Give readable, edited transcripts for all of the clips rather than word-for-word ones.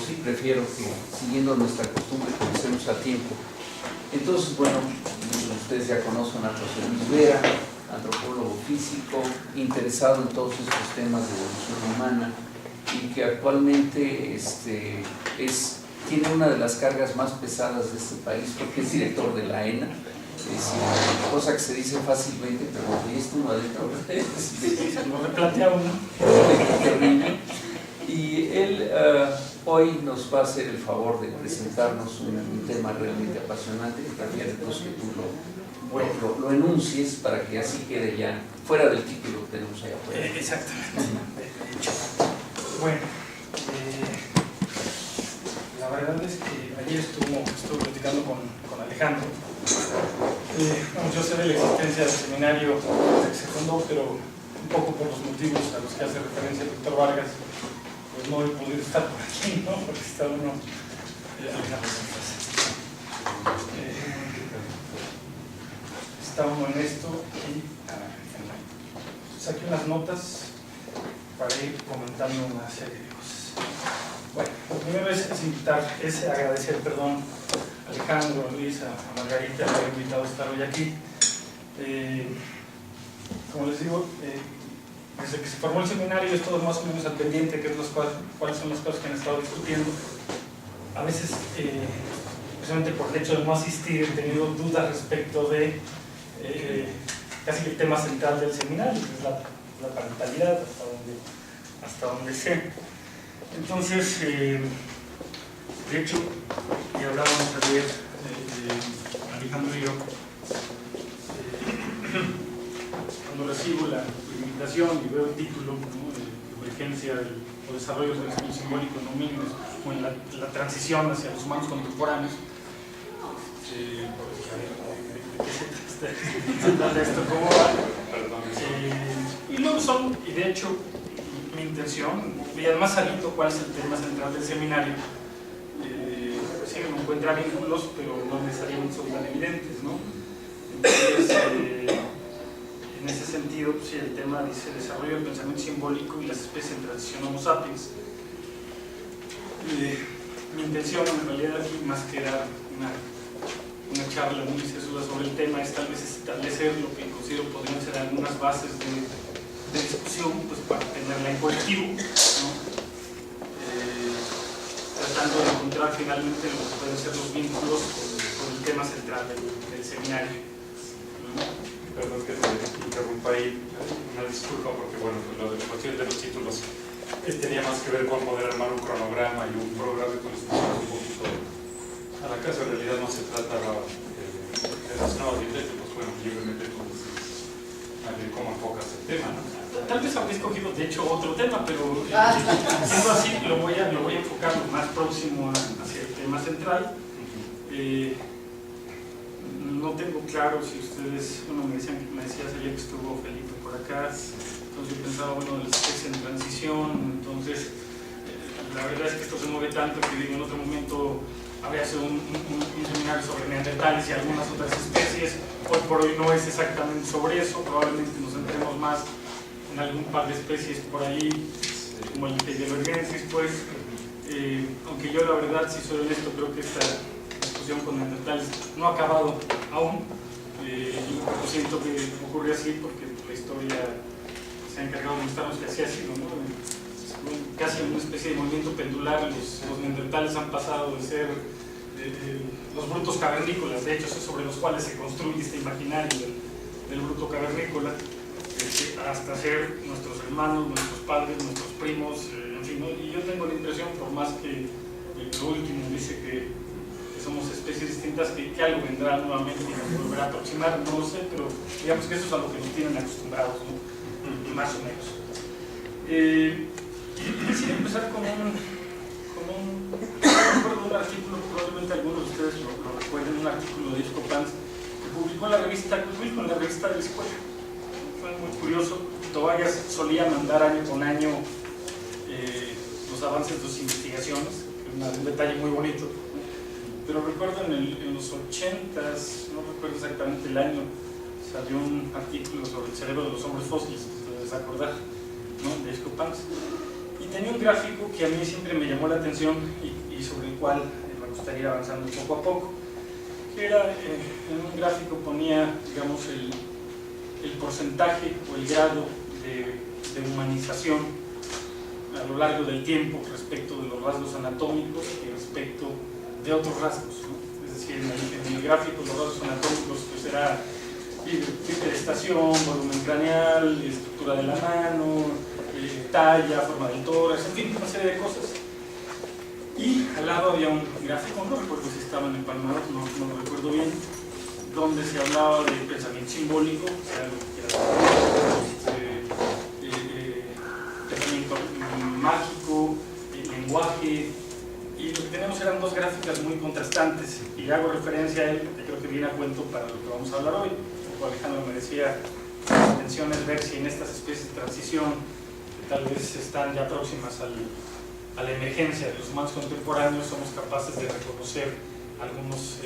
sí prefiero que, siguiendo nuestra costumbre, comencemos a tiempo. Entonces, bueno, ustedes ya conocen a José Luis Vera, antropólogo físico, interesado en todos estos temas de evolución humana y que actualmente tiene una de las cargas más pesadas de este país porque es director de la ENA. Cosa que se dice fácilmente, pero ¿y esto no adentro? Se lo replantea uno. Terrible. Y él hoy nos va a hacer el favor de presentarnos un tema realmente apasionante que también entonces que tú lo enuncies para que así quede ya fuera del título que tenemos allá afuera. Exactamente. De hecho. Bueno, la verdad es que ayer estuve platicando con Alejandro. Yo sé de la existencia del seminario desde que se fundó, pero un poco por los motivos a los que hace referencia el doctor Vargas, pues no he podido estar por aquí, ¿no? Porque está uno está uno en esto y saqué unas notas para ir comentando una serie de cosas. Bueno, lo primero es agradecer, perdón, a Alejandro, a Luis, a Margarita por haber invitado a estar hoy aquí. Como les digo, desde que se formó el seminario he estado más o menos al pendiente de cuáles son las cosas que han estado discutiendo. A veces, precisamente por el hecho de no asistir, he tenido dudas respecto de casi el tema central del seminario, que es la parentalidad, hasta donde sé. Entonces, de hecho, y hablábamos ayer, Alejandro y yo, cuando recibo la invitación y veo el título, ¿no?, de emergencia o desarrollo del pensamiento simbólico en dominios o en la transición hacia los humanos contemporáneos, esto cómo va, y luego y de hecho mi intención, y además sabiendo cuál es el tema central del seminario, sí me encuentra vínculos, pero no necesariamente son tan evidentes, ¿no? Entonces, en ese sentido, pues, el tema dice desarrollo del pensamiento simbólico y las especies en transición Homo sapiens. Mi intención en realidad aquí, más que dar una charla muy sesuda sobre el tema, es tal vez establecer lo que considero podrían ser algunas bases de discusión, pues para tenerla en colectivo, ¿no? Tratando de encontrar finalmente lo que pueden ser los vínculos con el tema central del seminario, ¿no? Perdón que te interrumpa ahí, una disculpa porque bueno, lo de la cuestión de los títulos tenía más que ver con poder armar un cronograma y un programa que nos pusiera un poquito a la casa. En realidad no se trata de las nuevas ideas, pues bueno, libremente a ver cómo enfocas el tema, ¿no? Tal vez habría escogido de hecho otro tema, pero siendo así lo voy a enfocar lo más próximo hacia el tema central. No tengo claro si ustedes, bueno, me decías ayer que estuvo Felipe por acá, entonces yo pensaba, bueno, de las especies en transición, entonces la verdad es que esto se mueve tanto que digo, en otro momento habría sido un seminario sobre neandertales y algunas otras especies. Hoy por hoy no es exactamente sobre eso, probablemente nos centremos más en algún par de especies por ahí, como el Heidelbergensis, pues, aunque yo la verdad, si soy honesto, creo que esta discusión con neandertales no ha acabado aún, y lo siento que ocurre así porque la historia se ha encargado de mostrarnos que así ha sido, ¿no? Casi una especie de movimiento pendular. Los neandertales han pasado de ser los brutos cavernícolas, de hecho es sobre los cuales se construye este imaginario del bruto cavernícola, hasta ser nuestros hermanos, nuestros padres, nuestros primos, en fin, ¿no? Y yo tengo la impresión, por más que lo último dice que somos especies distintas, que algo vendrá nuevamente y nos volverá a aproximar, no lo sé, pero digamos que eso es a lo que nos tienen acostumbrados, ¿no? Más o menos. Quisiera empezar con un artículo, probablemente algunos de ustedes lo recuerden, un artículo de Disco Pants que publicó en la revista de la escuela. Fue muy curioso. Tobias solía mandar año con año los avances de sus investigaciones, un detalle muy bonito. Pero recuerdo en los 80s, no recuerdo exactamente el año, salió un artículo sobre el cerebro de los hombres fósiles, se debes acordar, ¿no?, de Disco Pants. Y tenía un gráfico que a mí siempre me llamó la atención y sobre el cual me gustaría ir avanzando poco a poco, que era, en un gráfico ponía, digamos, el porcentaje o el grado de humanización a lo largo del tiempo respecto de los rasgos anatómicos y respecto de otros rasgos, ¿no? Es decir, en el gráfico los rasgos anatómicos pues era hiperestación, volumen craneal, estructura de la mano, talla, forma del tórax, en fin, una serie de cosas. Y al lado había un gráfico, no recuerdo si estaban empalmados, no lo recuerdo bien, donde se hablaba de pensamiento simbólico, o sea, lo que era pensamiento mágico, lenguaje, y lo que tenemos eran dos gráficas muy contrastantes, y hago referencia a él porque creo que viene a cuento para lo que vamos a hablar hoy. Alejandro me decía, la intención es ver si en estas especies de transición, que tal vez están ya próximas a la emergencia de los humanos contemporáneos, somos capaces de reconocer algunos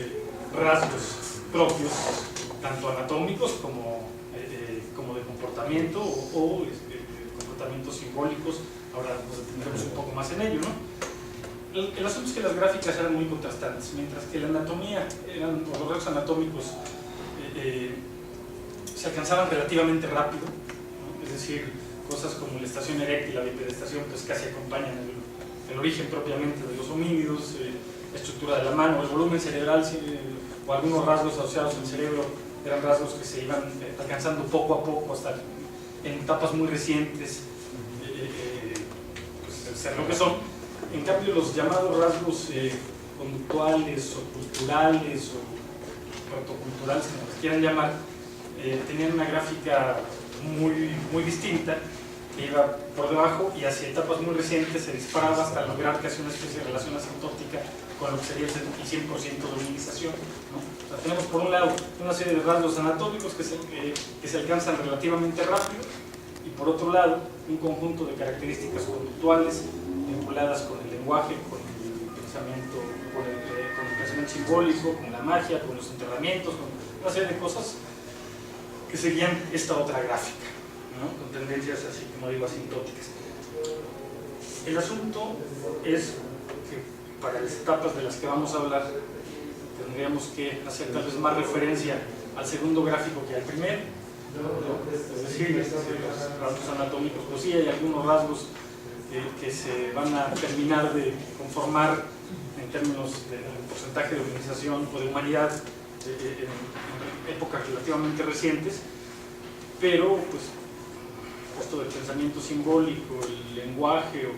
rasgos propios, tanto anatómicos como de comportamiento o comportamientos simbólicos. Ahora nos detendremos un poco más en ello, ¿no? El asunto es que las gráficas eran muy contrastantes, mientras que la anatomía, o los rasgos anatómicos, se alcanzaban relativamente rápido, ¿no? Es decir, cosas como la estación eréctil, la bipedestación, pues casi acompañan el origen propiamente de los homínidos, la estructura de la mano, el volumen cerebral o algunos rasgos asociados al cerebro eran rasgos que se iban alcanzando poco a poco hasta en etapas muy recientes, pues ser lo que son. En cambio, los llamados rasgos conductuales o culturales o protoculturales, como les quieran llamar, tenían una gráfica muy distinta, que iba por debajo y hacia etapas muy recientes se disparaba hasta lograr casi una especie de relación asintótica con lo que sería el 100% de hominización, ¿no? O sea, tenemos por un lado una serie de rasgos anatómicos que se alcanzan relativamente rápido, y por otro lado un conjunto de características conductuales vinculadas con el lenguaje, con el pensamiento, con el pensamiento simbólico, con la magia, con los enterramientos, con una serie de cosas que seguían esta otra gráfica, ¿no? Con tendencias así, como digo, asintóticas. El asunto es que para las etapas de las que vamos a hablar tendríamos que hacer tal vez más referencia al segundo gráfico que al primero, ¿no? Es decir, los rasgos anatómicos, pues sí hay algunos rasgos que se van a terminar de conformar en términos de porcentaje de humanización o de humanidad en épocas relativamente recientes, pero pues esto del pensamiento simbólico, el lenguaje o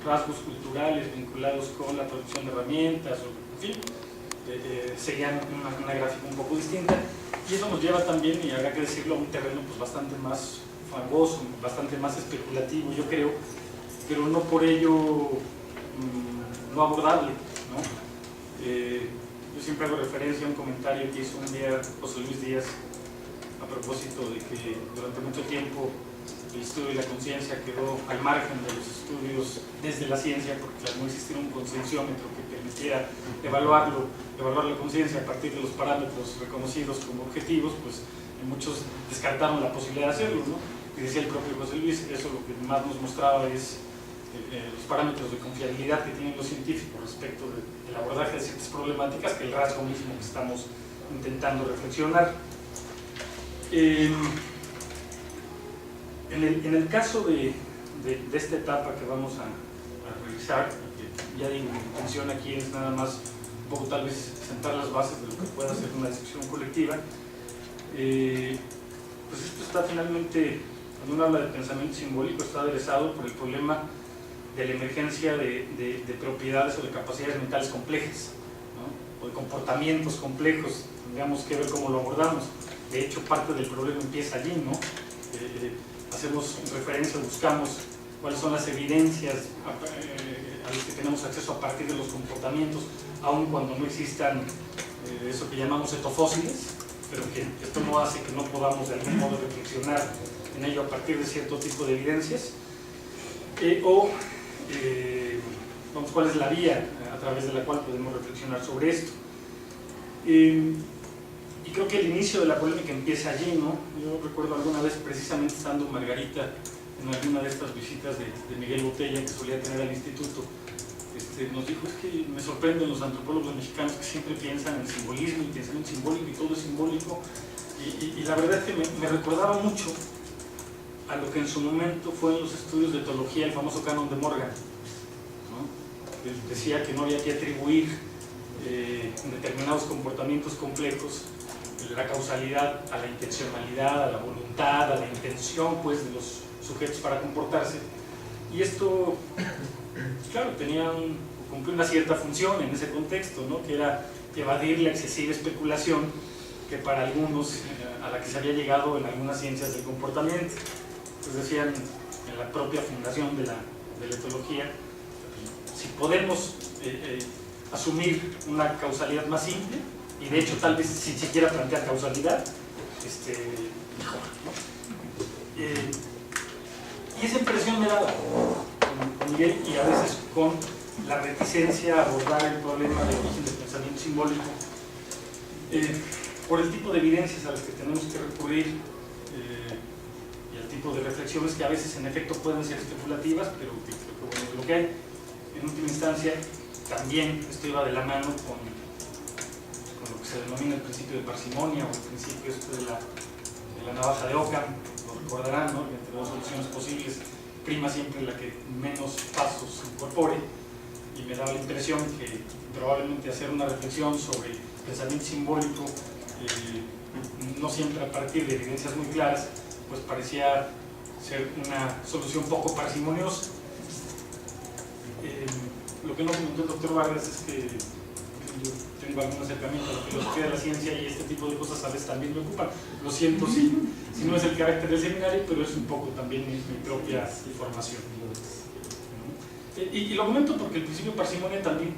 rasgos culturales vinculados con la producción de herramientas, o, en fin, serían una gráfica un poco distinta, y eso nos lleva también, y habrá que decirlo, a un terreno pues bastante más fangoso, bastante más especulativo, yo creo, pero no por ello no abordable, ¿no? Yo siempre hago referencia a un comentario que hizo un día José Luis Díaz a propósito de que durante mucho tiempo el estudio de la conciencia quedó al margen de los estudios desde la ciencia, porque al no existir un concienciómetro que permitiera evaluar la conciencia a partir de los parámetros reconocidos como objetivos, pues muchos descartaron la posibilidad de hacerlo, ¿no? Y decía el propio José Luis, eso lo que más nos mostraba es los parámetros de confiabilidad que tienen los científicos respecto del abordaje de ciertas problemáticas, que el rasgo mismo que estamos intentando reflexionar. En el caso de esta etapa que vamos a revisar, que ya digo, mi intención aquí es nada más un poco tal vez sentar las bases de lo que pueda ser una discusión colectiva, pues esto está finalmente, cuando uno habla de pensamiento simbólico, está aderezado por el problema de la emergencia de propiedades o de capacidades mentales complejas, ¿no? O de comportamientos complejos. Tendríamos que ver cómo lo abordamos. De hecho, parte del problema empieza allí, ¿no? Hacemos referencia, buscamos cuáles son las evidencias a las que tenemos acceso a partir de los comportamientos, aun cuando no existan eso que llamamos etofósiles, pero que esto no hace que no podamos de algún modo reflexionar en ello a partir de cierto tipo de evidencias, vamos, cuál es la vía a través de la cual podemos reflexionar sobre esto. Y creo que el inicio de la polémica empieza allí, ¿no? Yo recuerdo alguna vez, precisamente estando Margarita en alguna de estas visitas de Miguel Botella que solía tener al instituto, nos dijo: es que me sorprenden los antropólogos mexicanos que siempre piensan en simbolismo y piensan en simbólico y todo es simbólico, y la verdad es que me recordaba mucho a lo que en su momento fue en los estudios de teología el famoso canon de Morgan, ¿no? Él decía que no había que atribuir en determinados comportamientos complejos la causalidad a la intencionalidad, a la voluntad, a la intención pues de los sujetos para comportarse, y esto, claro, cumplió una cierta función en ese contexto, ¿no? Que era evadir la excesiva especulación que para algunos, a la que se había llegado en algunas ciencias del comportamiento. Pues decían en la propia fundación de la etología, si podemos asumir una causalidad más simple, y de hecho tal vez sin siquiera plantear causalidad, mejor, ¿no? Y esa impresión me daba con Miguel, y a veces con la reticencia a abordar el problema del origen del pensamiento simbólico, por el tipo de evidencias a las que tenemos que recurrir, y el tipo de reflexiones que a veces en efecto pueden ser especulativas, pero que creo que bueno es lo que hay. En última instancia, también esto iba de la mano con lo que se denomina el principio de parsimonia, o el principio de la navaja de Ockham. Lo recordarán, ¿no? Que entre dos soluciones posibles prima siempre la que menos pasos incorpore, y me daba la impresión que probablemente hacer una reflexión sobre pensamiento simbólico, no siempre a partir de evidencias muy claras, pues parecía ser una solución poco parsimoniosa. Lo que no comentó el doctor Vargas es que yo tengo algún acercamiento a la filosofía de la ciencia, y este tipo de cosas a veces también me ocupan. Lo siento si no es el carácter del seminario, pero es un poco también mi propia formación. Y lo comento porque el principio de parsimonia también,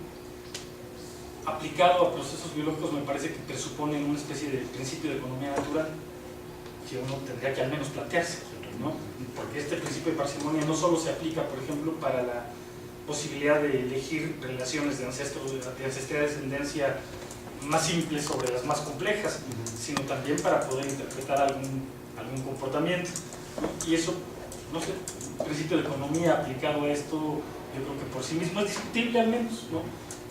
aplicado a procesos biológicos, me parece que presupone una especie de principio de economía natural que uno tendría que al menos plantearse, ¿no? Porque este principio de parsimonia no solo se aplica, por ejemplo, para la posibilidad de elegir relaciones de ancestralidad y descendencia más simples sobre las más complejas, sino también para poder interpretar algún comportamiento. Y eso, no sé, el principio de economía aplicado a esto, yo creo que por sí mismo es discutible al menos, ¿no?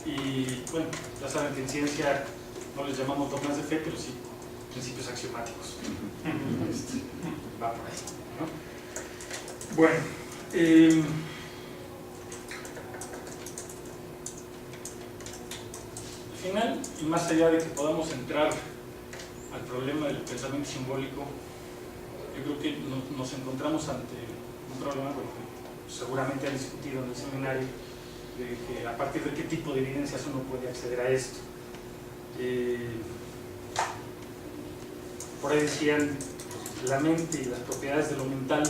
Y bueno, ya saben que en ciencia no les llamamos dogmas de fe, pero sí principios axiomáticos. Va por ahí, ¿no? Bueno, al final, y más allá de que podamos entrar al problema del pensamiento simbólico, yo creo que nos encontramos ante un problema que seguramente han discutido en el seminario, de que a partir de qué tipo de evidencias uno puede acceder a esto. Por ahí decían, la mente y las propiedades de lo mental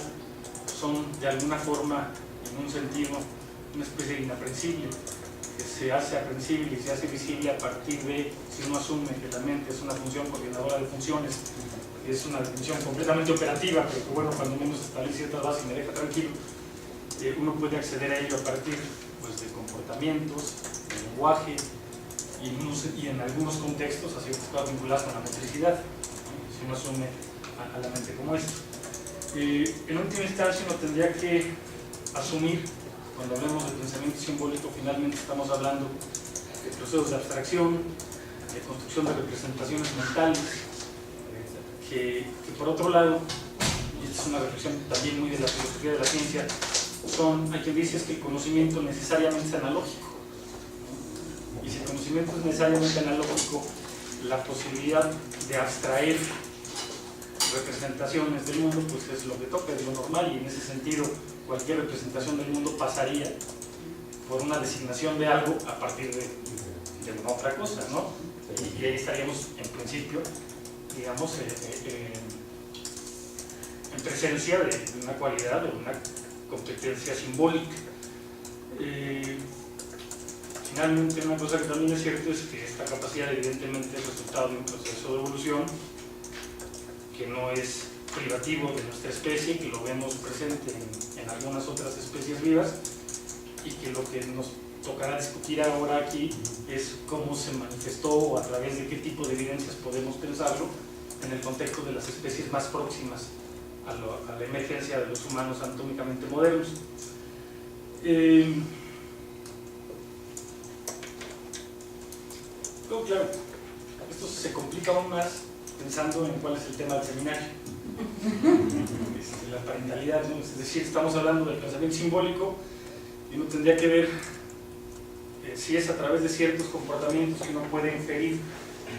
son de alguna forma, en un sentido, una especie de inaprensible, que se hace aprensible y se hace visible a partir de, si uno asume que la mente es una función coordinadora de funciones, que es una definición completamente operativa, pero que bueno, cuando menos establece ciertas bases y me deja tranquilo, uno puede acceder a ello a partir pues, de comportamientos, de lenguaje, y en algunos contextos a ciertas cosas vinculadas con la motricidad, ¿no? Si uno asume a la mente como esto. En última instancia uno tendría que asumir, cuando hablemos de pensamiento simbólico, finalmente estamos hablando de procesos de abstracción, de construcción de representaciones mentales, que por otro lado, y esta es una reflexión también muy de la filosofía de la ciencia, hay quien dice que el conocimiento necesariamente es analógico, ¿no? Y si el conocimiento es necesariamente analógico, la posibilidad de abstraer representaciones del mundo pues es lo que toca, es lo normal, y en ese sentido cualquier representación del mundo pasaría por una designación de algo a partir de una otra cosa, ¿no? Y ahí estaríamos en principio, digamos, en presencia de una cualidad, de una competencia simbólica. Finalmente, una cosa que también es cierto es que esta capacidad evidentemente es resultado de un proceso de evolución que no es privativo de nuestra especie, que lo vemos presente en algunas otras especies vivas, y que lo que nos tocará discutir ahora aquí es cómo se manifestó o a través de qué tipo de evidencias podemos pensarlo en el contexto de las especies más próximas a la emergencia de los humanos anatómicamente modernos. Luego, claro, esto se complica aún más pensando en cuál es el tema del seminario. La parentalidad, ¿no? Es decir, estamos hablando del pensamiento simbólico y uno tendría que ver si es a través de ciertos comportamientos que uno puede inferir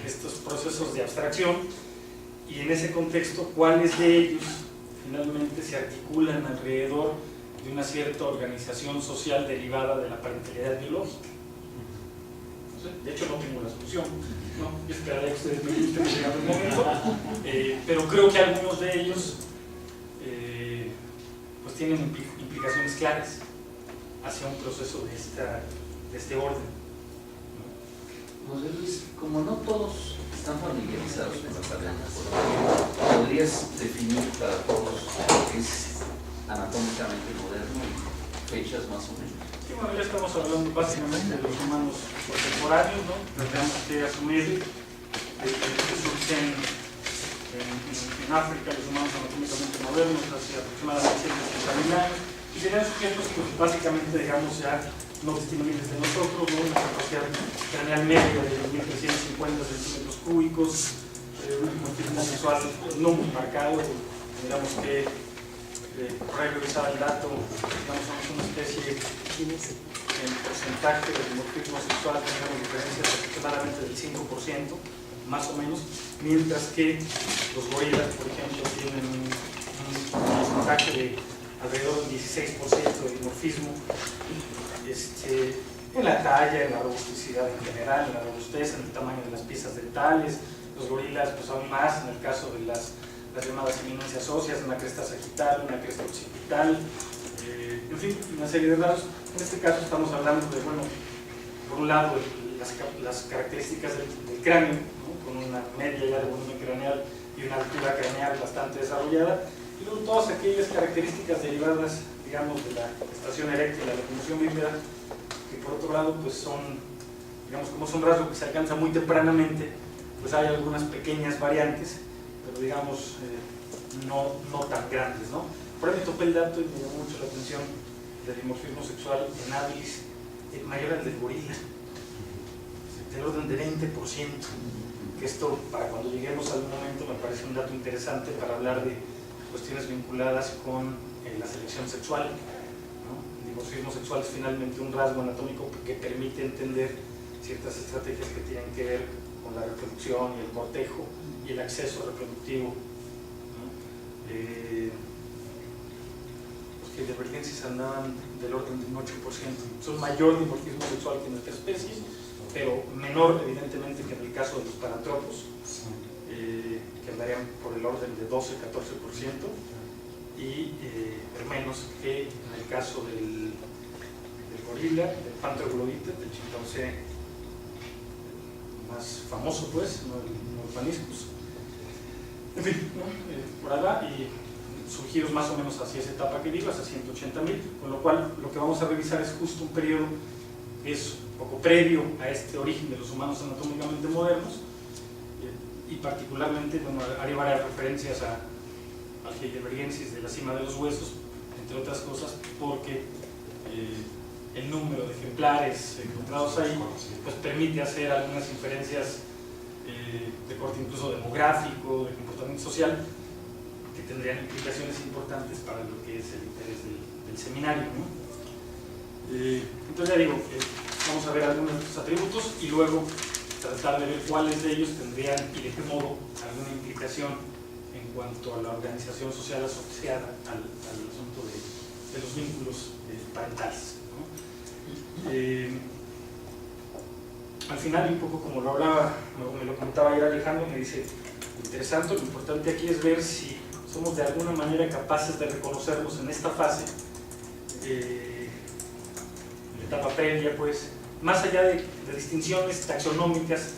estos procesos de abstracción, y en ese contexto cuáles de ellos finalmente se articulan alrededor de una cierta organización social derivada de la parentalidad biológica. De hecho no tengo la solución, ¿no? Yo esperaría que ustedes me gusten en algún momento, pero creo que algunos de ellos pues tienen implicaciones claras hacia un proceso de este orden, ¿no? José Luis, como no todos están familiarizados con la paleoantropología, ¿podrías definir para todos qué es anatómicamente moderno y fechas más o menos? Sí, bueno, ya estamos hablando básicamente de los humanos contemporáneos, ¿no? Tendríamos que asumir que surgen en África los humanos anatómicamente modernos hacia aproximadamente 160.000 años, y serían sujetos pues, básicamente, digamos, ya no distinguibles de nosotros, ¿no? Una capacidad craneal media de 2.350 centímetros cúbicos, un dimorfismo sexual no muy marcado, digamos que revisar el dato, digamos, somos una especie en porcentaje de dimorfismo sexual, tenemos diferencias aproximadamente del 5%, más o menos, mientras que los gorilas, por ejemplo, tienen un porcentaje de alrededor del 16% de dimorfismo, en la talla, en la robusticidad en general, en la robustez, en el tamaño de las piezas dentales. Los gorilas, pues aún más, en el caso de las llamadas eminencias óseas, una cresta sagital, una cresta occipital, en fin, una serie de rasgos. En este caso estamos hablando de, bueno, por un lado, las características del cráneo, ¿no? Con una media ya de volumen craneal y una altura craneal bastante desarrollada, y luego todas aquellas características derivadas, digamos, de la estación eréctil, la locomoción bípeda, que por otro lado, pues son, digamos, como son rasgos que se alcanzan muy tempranamente, pues hay algunas pequeñas variantes, pero digamos, no tan grandes, ¿no? Por ahí me topé el dato y me llamó mucho la atención del dimorfismo sexual en habilis mayor al del gorila, del orden de 20%, que esto, para cuando lleguemos al momento, me parece un dato interesante para hablar de cuestiones vinculadas con la selección sexual, ¿no? El dimorfismo sexual es finalmente un rasgo anatómico que permite entender ciertas estrategias que tienen que ver con la reproducción y el cortejo y el acceso reproductivo, ¿no? Los heidelbergensis andaban del orden de un 8%, son mayor dimorfismo sexual que en nuestra especie, pero menor evidentemente que en el caso de los paranthropos, que andarían por el orden de 12-14%, y menos que en el caso del gorila, del Pantheroglobites, del chimpancé más famoso, pues, ¿no? El Paniscus. En fin, ¿no? Por allá, y surgidos más o menos hacia esa etapa que digo, hacia 180.000, con lo cual lo que vamos a revisar es justo un periodo que es un poco previo a este origen de los humanos anatómicamente modernos, y particularmente, bueno, haré varias referencias al heidelbergensis de la cima de los huesos, entre otras cosas, porque el número de ejemplares encontrados ahí pues permite hacer algunas inferencias de corte incluso demográfico, de comportamiento social, que tendrían implicaciones importantes para lo que es el interés del seminario, ¿no? Entonces ya digo, vamos a ver algunos de estos atributos y luego tratar de ver cuáles de ellos tendrían y de qué modo alguna implicación en cuanto a la organización social asociada al asunto de los vínculos parentales, ¿no? Al final, un poco como lo hablaba, me lo comentaba ayer Alejandro, me dice, interesante, lo importante aquí es ver si somos de alguna manera capaces de reconocernos en esta fase, en la etapa previa, pues, más allá de distinciones taxonómicas,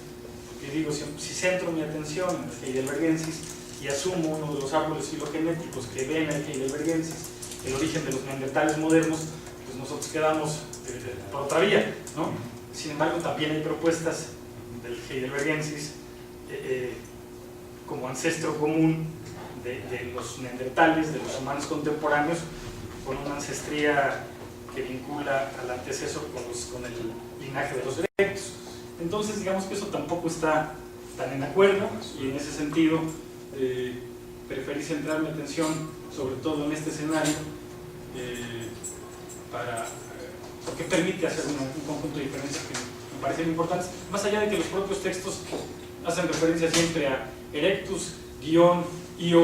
porque digo, si centro mi atención en el heidelbergensis y asumo uno de los árboles filogenéticos que ven el heidelbergensis, el origen de los neandertales modernos, pues nosotros quedamos por otra vía, ¿no? Sin embargo, también hay propuestas del heidelbergensis como ancestro común de los neandertales, de los humanos contemporáneos, con una ancestría que vincula al antecesor con el linaje de los erectus. Entonces, digamos que eso tampoco está tan en acuerdo, y en ese sentido preferí centrar mi atención sobre todo en este escenario porque permite hacer un conjunto de diferencias que me parecen importantes, más allá de que los propios textos hacen referencia siempre a Erectus, io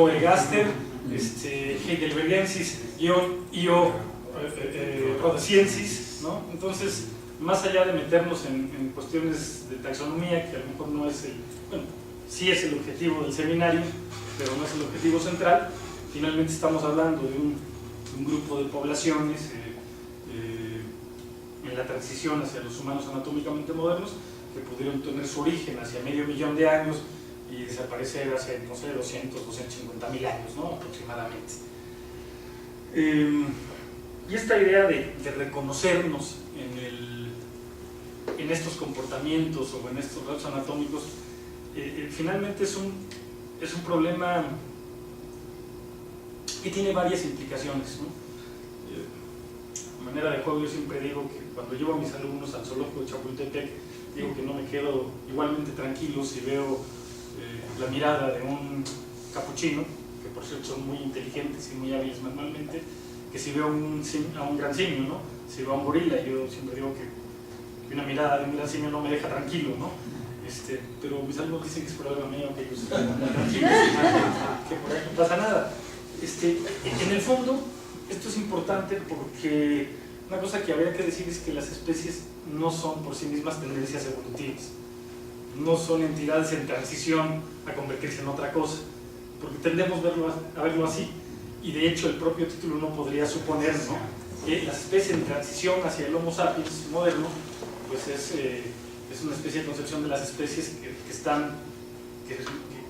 ergaster, Heidelbergensis, io rhodesiensis, ¿no? Entonces, más allá de meternos en cuestiones de taxonomía, que a lo mejor no es sí es el objetivo del seminario, pero no es el objetivo central, finalmente estamos hablando de un grupo de poblaciones en la transición hacia los humanos anatómicamente modernos, que pudieron tener su origen hacia 500.000 de años y desaparecer hacia, no sé, 200, 250.000 años, ¿no? Aproximadamente. Y esta idea de reconocernos en estos comportamientos o en estos rasgos anatómicos, finalmente es un problema que tiene varias implicaciones, ¿no? De manera de juego, yo siempre digo que cuando llevo a mis alumnos al zoológico de Chapultepec, digo que no me quedo igualmente tranquilo si veo la mirada de un capuchino, que por cierto son muy inteligentes y muy hábiles manualmente, que si veo a un gran simio, ¿no? Si veo a un gorila, yo siempre digo que una mirada de un gran simio no me deja tranquilo, ¿no? Pero mis alumnos dicen que es problema mío, que ellos están tranquilos, que por ahí no pasa nada. En el fondo, esto es importante porque una cosa que habría que decir es que las especies no son por sí mismas tendencias evolutivas, no son entidades en transición a convertirse en otra cosa, porque tendemos a verlo así, y de hecho el propio título no podría suponer, ¿no?, que las especies en transición hacia el Homo sapiens moderno, pues es una especie de concepción de las especies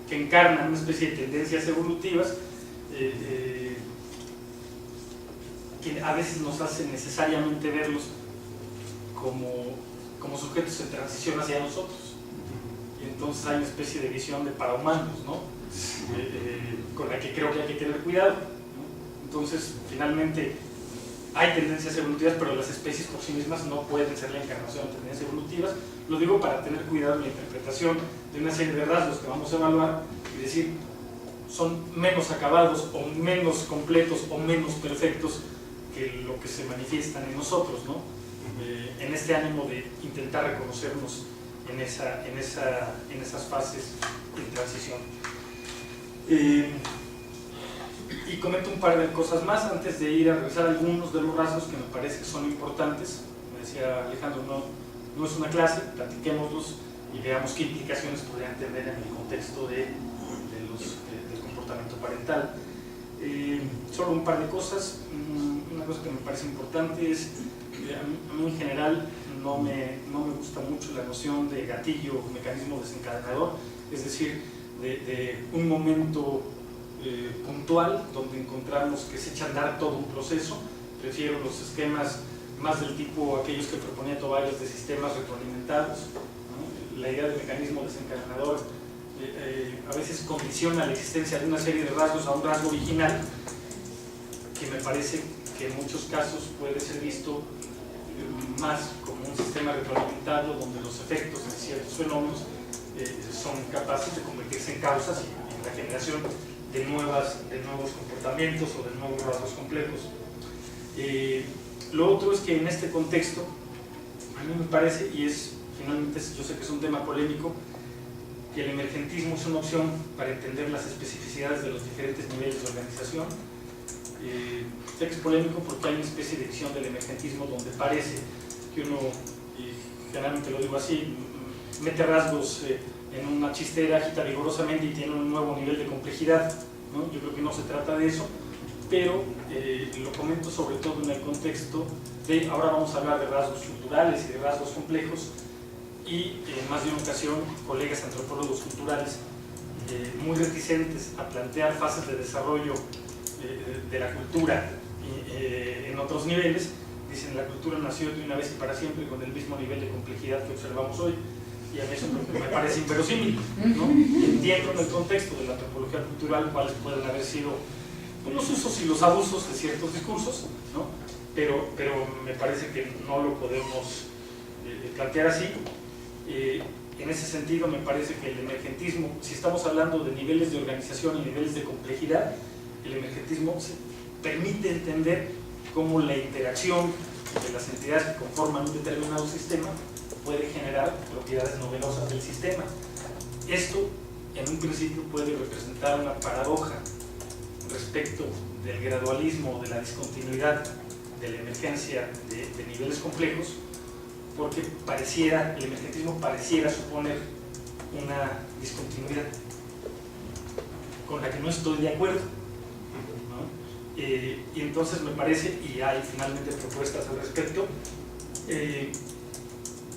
que encarnan una especie de tendencias evolutivas que a veces nos hacen necesariamente verlos como sujetos en transición hacia nosotros. Y entonces hay una especie de visión de parahumanos, ¿no? Con la que creo que hay que tener cuidado, ¿no? Entonces, finalmente, hay tendencias evolutivas, pero las especies por sí mismas no pueden ser la encarnación de tendencias evolutivas. Lo digo para tener cuidado en la interpretación de una serie de rasgos que vamos a evaluar y decir, son menos acabados o menos completos o menos perfectos que lo que se manifiestan en nosotros, ¿no? En este ánimo de intentar reconocernos en esas fases de transición. Y comento un par de cosas más antes de ir a revisar algunos de los rasgos que me parece que son importantes. Me decía Alejandro, no es una clase, platiquémoslos y veamos qué implicaciones podrían tener en el contexto del comportamiento parental. Solo un par de cosas. Una cosa que me parece importante es que a mí en general no me gusta mucho la noción de gatillo o mecanismo desencadenador, es decir, de un momento puntual donde encontramos que se echa a andar todo un proceso. Prefiero los esquemas más del tipo aquellos que proponía Tobias de sistemas retroalimentados, ¿no? La idea de mecanismo desencadenador a veces condiciona la existencia de una serie de rasgos a un rasgo original, que me parece que en muchos casos puede ser visto más como un sistema retroalimentado donde los efectos de ciertos fenómenos son capaces de convertirse en causas y en la generación de nuevos comportamientos o de nuevos rasgos complejos. Lo otro es que en este contexto, a mí me parece, y finalmente yo sé que es un tema polémico, que el emergentismo es una opción para entender las especificidades de los diferentes niveles de organización. Sé que es polémico porque hay una especie de visión del emergentismo donde parece que uno, y generalmente lo digo así, mete rasgos en una chistera, agita vigorosamente y tiene un nuevo nivel de complejidad, ¿no? Yo creo que no se trata de eso, pero lo comento sobre todo en el contexto de, ahora vamos a hablar de rasgos culturales y de rasgos complejos, y en más de una ocasión colegas antropólogos culturales muy reticentes a plantear fases de desarrollo de la cultura en otros niveles, dicen la cultura nació de una vez y para siempre con el mismo nivel de complejidad que observamos hoy. y a mí eso me parece inverosímil, ¿no? Y entiendo en el contexto de la antropología cultural cuáles pueden haber sido los usos y los abusos de ciertos discursos, ¿no? Pero me parece que no lo podemos plantear así. En ese sentido me parece que el emergentismo, si estamos hablando de niveles de organización y niveles de complejidad, el emergentismo permite entender cómo la interacción de las entidades que conforman un determinado sistema puede generar propiedades novedosas del sistema. Esto en un principio puede representar una paradoja respecto del gradualismo, de la discontinuidad, de la emergencia de niveles complejos, porque el emergentismo pareciera suponer una discontinuidad con la que no estoy de acuerdo, ¿no? Y entonces me parece, y hay finalmente propuestas al respecto,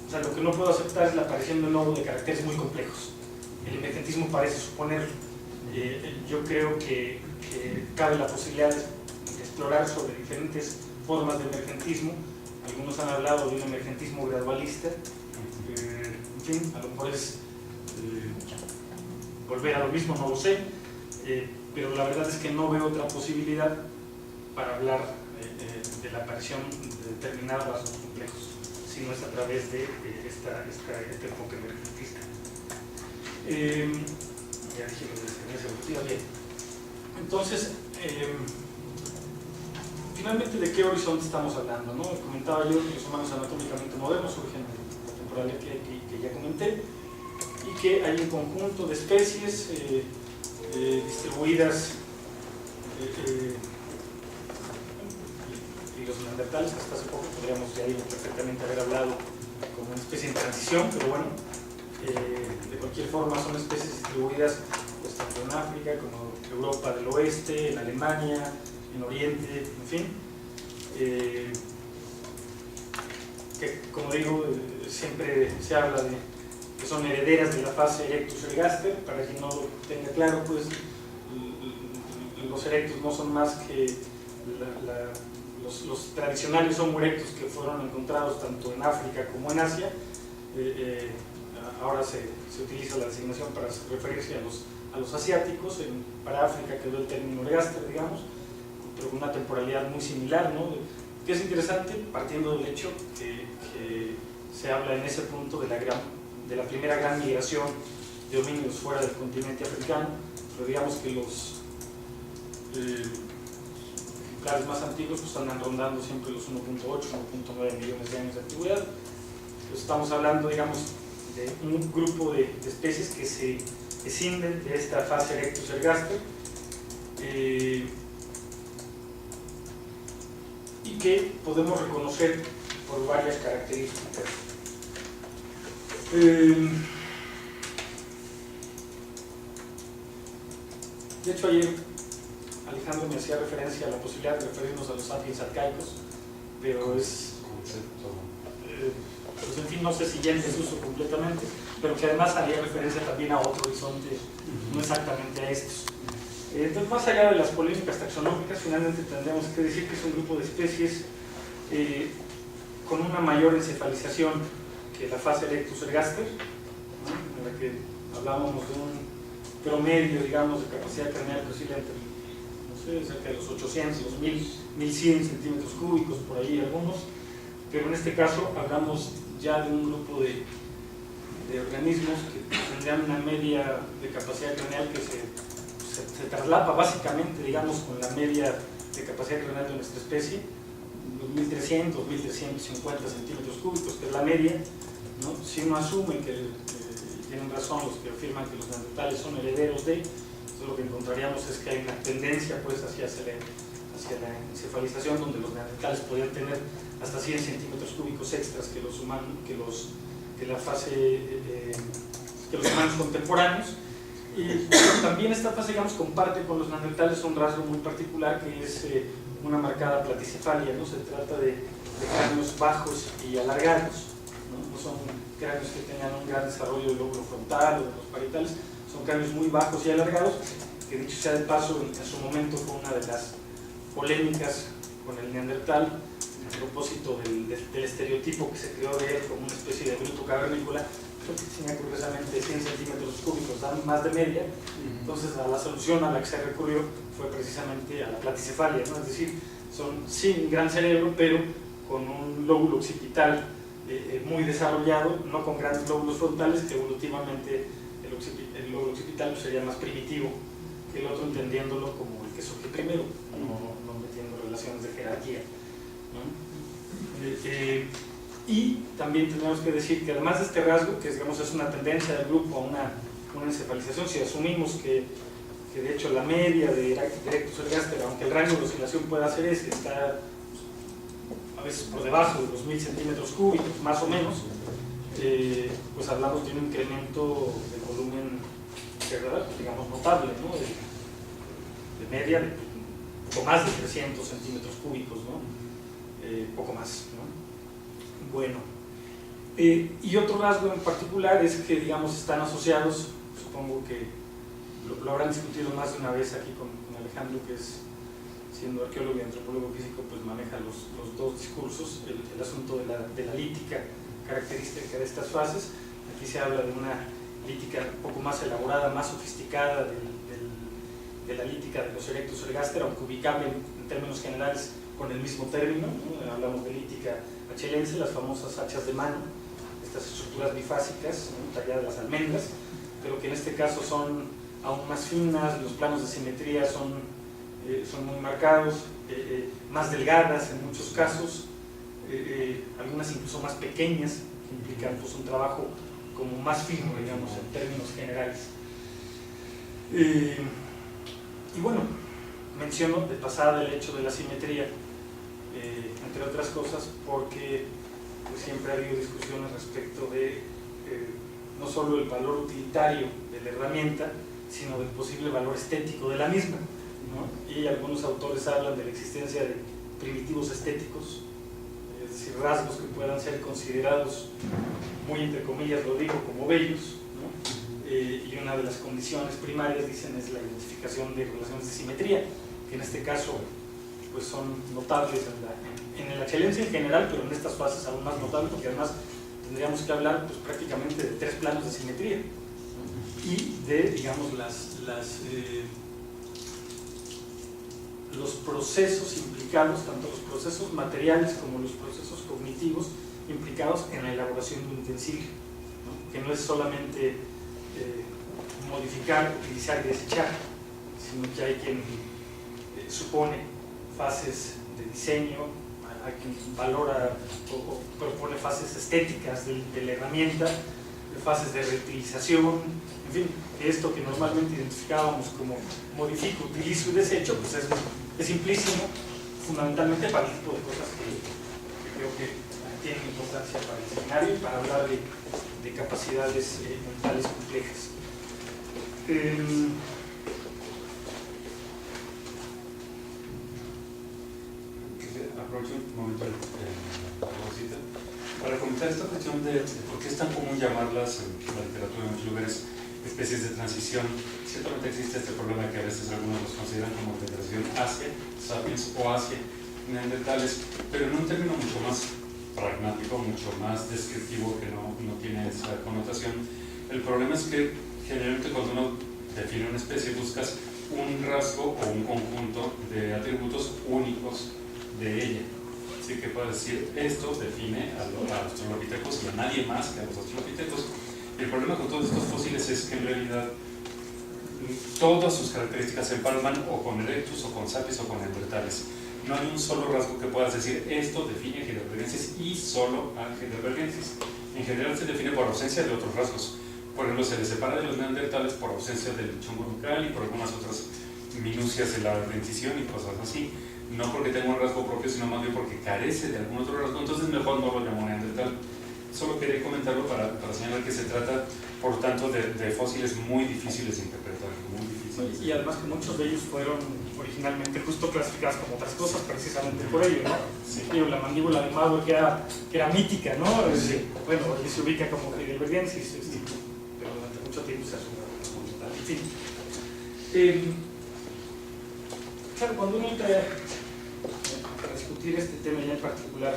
o sea, lo que no puedo aceptar es la aparición de nuevo de caracteres muy complejos. El emergentismo parece suponerlo. Yo creo que cabe la posibilidad de explorar sobre diferentes formas de emergentismo. Algunos han hablado de un emergentismo gradualista, en fin, a lo mejor es volver a lo mismo, no lo sé, pero la verdad es que no veo otra posibilidad para hablar de la aparición de determinados rasgos complejos, sino es a través de este enfoque emergentista. Ya dije lo de la experiencia evolutiva, bien. Entonces, finalmente, ¿de qué horizonte estamos hablando, no? Comentaba yo que los humanos anatómicamente modernos surgen en la temporalidad que ya comenté, y que hay un conjunto de especies distribuidas, y los neandertales, hasta hace poco podríamos de ahí perfectamente haber hablado como una especie en transición, pero bueno, de cualquier forma son especies distribuidas pues, tanto en África como en Europa del Oeste, en Alemania, en Oriente, en fin, que como digo, siempre se habla de que son herederas de la fase erectus ergaster. Para quien no lo tenga claro, pues los erectus no son más que los tradicionales Homo erectus que fueron encontrados tanto en África como en Asia. Ahora se utiliza la designación para referirse a los asiáticos. Para África quedó el término ergaster, digamos, pero con una temporalidad muy similar, ¿no? Que es interesante, partiendo del hecho que se habla en ese punto de la primera gran migración de homínidos fuera del continente africano, pero digamos que los ejemplares más antiguos pues andan rondando siempre los 1.8, 1.9 millones de años de antigüedad. Pues estamos hablando, digamos, de un grupo de especies que se escinden de esta fase erectus ergaster, y que podemos reconocer por varias características. De hecho, ayer Alejandro me hacía referencia a la posibilidad de referirnos a los sapiens arcaicos, pero es pues en fin, no sé si ya en desuso completamente, pero que además haría referencia también a otro horizonte, no exactamente a estos. Entonces, más allá de las polémicas taxonómicas, finalmente tendríamos que decir que es un grupo de especies con una mayor encefalización que la fase erectus ergaster, ¿no? En la que hablábamos de un promedio, digamos, de capacidad craneal que oscila entre, no sé, cerca de los 800 y los 1100 centímetros cúbicos, por ahí algunos, pero en este caso hablamos ya de un grupo de organismos que tendrían una media de capacidad craneal que se traslapa básicamente, digamos, con la media de capacidad craneal de nuestra especie, 1300, 1350 centímetros cúbicos, que es la media, ¿no? Si uno asume que tienen razón los que afirman que los neandertales son herederos de, entonces lo que encontraríamos es que hay una tendencia pues hacia la encefalización, donde los neandertales podían tener hasta 100 centímetros cúbicos extras que los humanos, que los humanos contemporáneos. Y también esta fase, digamos, comparte con los neandertales un rasgo muy particular, que es una marcada platicefalia, ¿no? Se trata de cráneos bajos y alargados, ¿no? No son cráneos que tengan un gran desarrollo del lóbulo frontal o de los parietales, son cráneos muy bajos y alargados, que dicho sea de paso, en su momento fue una de las polémicas con el neandertal, a propósito del estereotipo que se creó de él como una especie de bruto cavernícola, tenía curiosamente 100 centímetros cúbicos, da más de media. Entonces la solución a la que se recurrió fue precisamente a la platicefalia, ¿no? Es decir, son sin gran cerebro, pero con un lóbulo occipital muy desarrollado, no con grandes lóbulos frontales, que evolutivamente el lóbulo occipital sería más primitivo que el otro, entendiéndolo como el que surge primero, no metiendo relaciones de jerarquía, ¿no? Y también tenemos que decir que además de este rasgo, que digamos es una tendencia del grupo a una encefalización, si asumimos que de hecho la media de Erectus ergaster, aunque el rango de oscilación pueda ser ese, está a veces por debajo de los 1000 centímetros cúbicos, más o menos, pues hablamos de un incremento del volumen, digamos, notable, ¿no? De media de poco más de 300 centímetros cúbicos, ¿no? Poco más, ¿no? Bueno, y otro rasgo en particular es que, digamos, están asociados, supongo que lo habrán discutido más de una vez aquí con Alejandro, que es, siendo arqueólogo y antropólogo físico, pues maneja los dos discursos, el asunto de la lítica característica de estas fases. Aquí se habla de una lítica un poco más elaborada, más sofisticada de la lítica de los Erectus ergaster, aunque ubicable en términos generales con el mismo término, ¿no? Hablamos de lítica achelense, las famosas hachas de mano, estas estructuras bifásicas, ¿no? Talladas las almendras, pero que en este caso son aún más finas, los planos de simetría son muy marcados, más delgadas en muchos casos, algunas incluso más pequeñas, que implican pues, un trabajo como más fino, digamos, en términos generales. Y bueno, menciono de pasada el hecho de la simetría, entre otras cosas porque pues, siempre ha habido discusiones respecto de no solo el valor utilitario de la herramienta, sino del posible valor estético de la misma, ¿no? Y algunos autores hablan de la existencia de primitivos estéticos, es decir, rasgos que puedan ser considerados, muy entre comillas lo digo, como bellos, ¿no? Y una de las condiciones primarias, dicen, es la identificación de relaciones de simetría, que en este caso pues son notables en el achelense en general, pero en estas fases aún más notables, porque además tendríamos que hablar pues, prácticamente de 3 planos de simetría, ¿no? Y de, digamos, los procesos implicados, tanto los procesos materiales como los procesos cognitivos implicados en la elaboración de un utensilio, ¿no? Que no es solamente modificar, utilizar y desechar, sino que hay quien supone fases de diseño, hay quien valora o propone fases estéticas de la herramienta, fases de reutilización, en fin, esto que normalmente identificábamos como modifico, utilizo y desecho, pues es simplísimo, fundamentalmente para el tipo de cosas que creo que tienen importancia para el seminario y para hablar de capacidades mentales complejas. Aprovecho un momento para comentar esta cuestión de por qué es tan común llamarlas en la literatura en muchos lugares especies de transición. Ciertamente existe este problema que a veces algunos los consideran como generación Asia, Sapiens o Asia, neandertales, pero en un término mucho más pragmático, mucho más descriptivo, que no tiene esa connotación. El problema es que generalmente cuando uno define una especie buscas un rasgo o un conjunto de atributos únicos de ella. Así que puedes decir, esto define a los australopithecus y a nadie más que a los australopithecus. El problema con todos estos fósiles es que en realidad todas sus características se empalman o con Erectus o con Sapiens o con neandertales. No hay un solo rasgo que puedas decir, esto define a Heidelbergensis y solo a Heidelbergensis. En general se define por ausencia de otros rasgos. Por ejemplo, se les separa de los neandertales por ausencia del chongo nucal y por algunas otras minucias de la dentición y cosas así. No porque tenga un rasgo propio, sino más bien porque carece de algún otro rasgo, entonces mejor no lo llamo neandertal. Solo quería comentarlo para señalar que se trata, por tanto, de fósiles muy difíciles de interpretar, muy difíciles. Y además que muchos de ellos fueron originalmente justo clasificados como otras cosas, precisamente por ello, ¿no? Sí. La mandíbula de Mauer, que era mítica, ¿no? Sí. Bueno, hoy se ubica como Heidelbergensis, pero durante mucho tiempo se asumió como tal. En fin. Claro, cuando uno entra a discutir este tema ya en particular,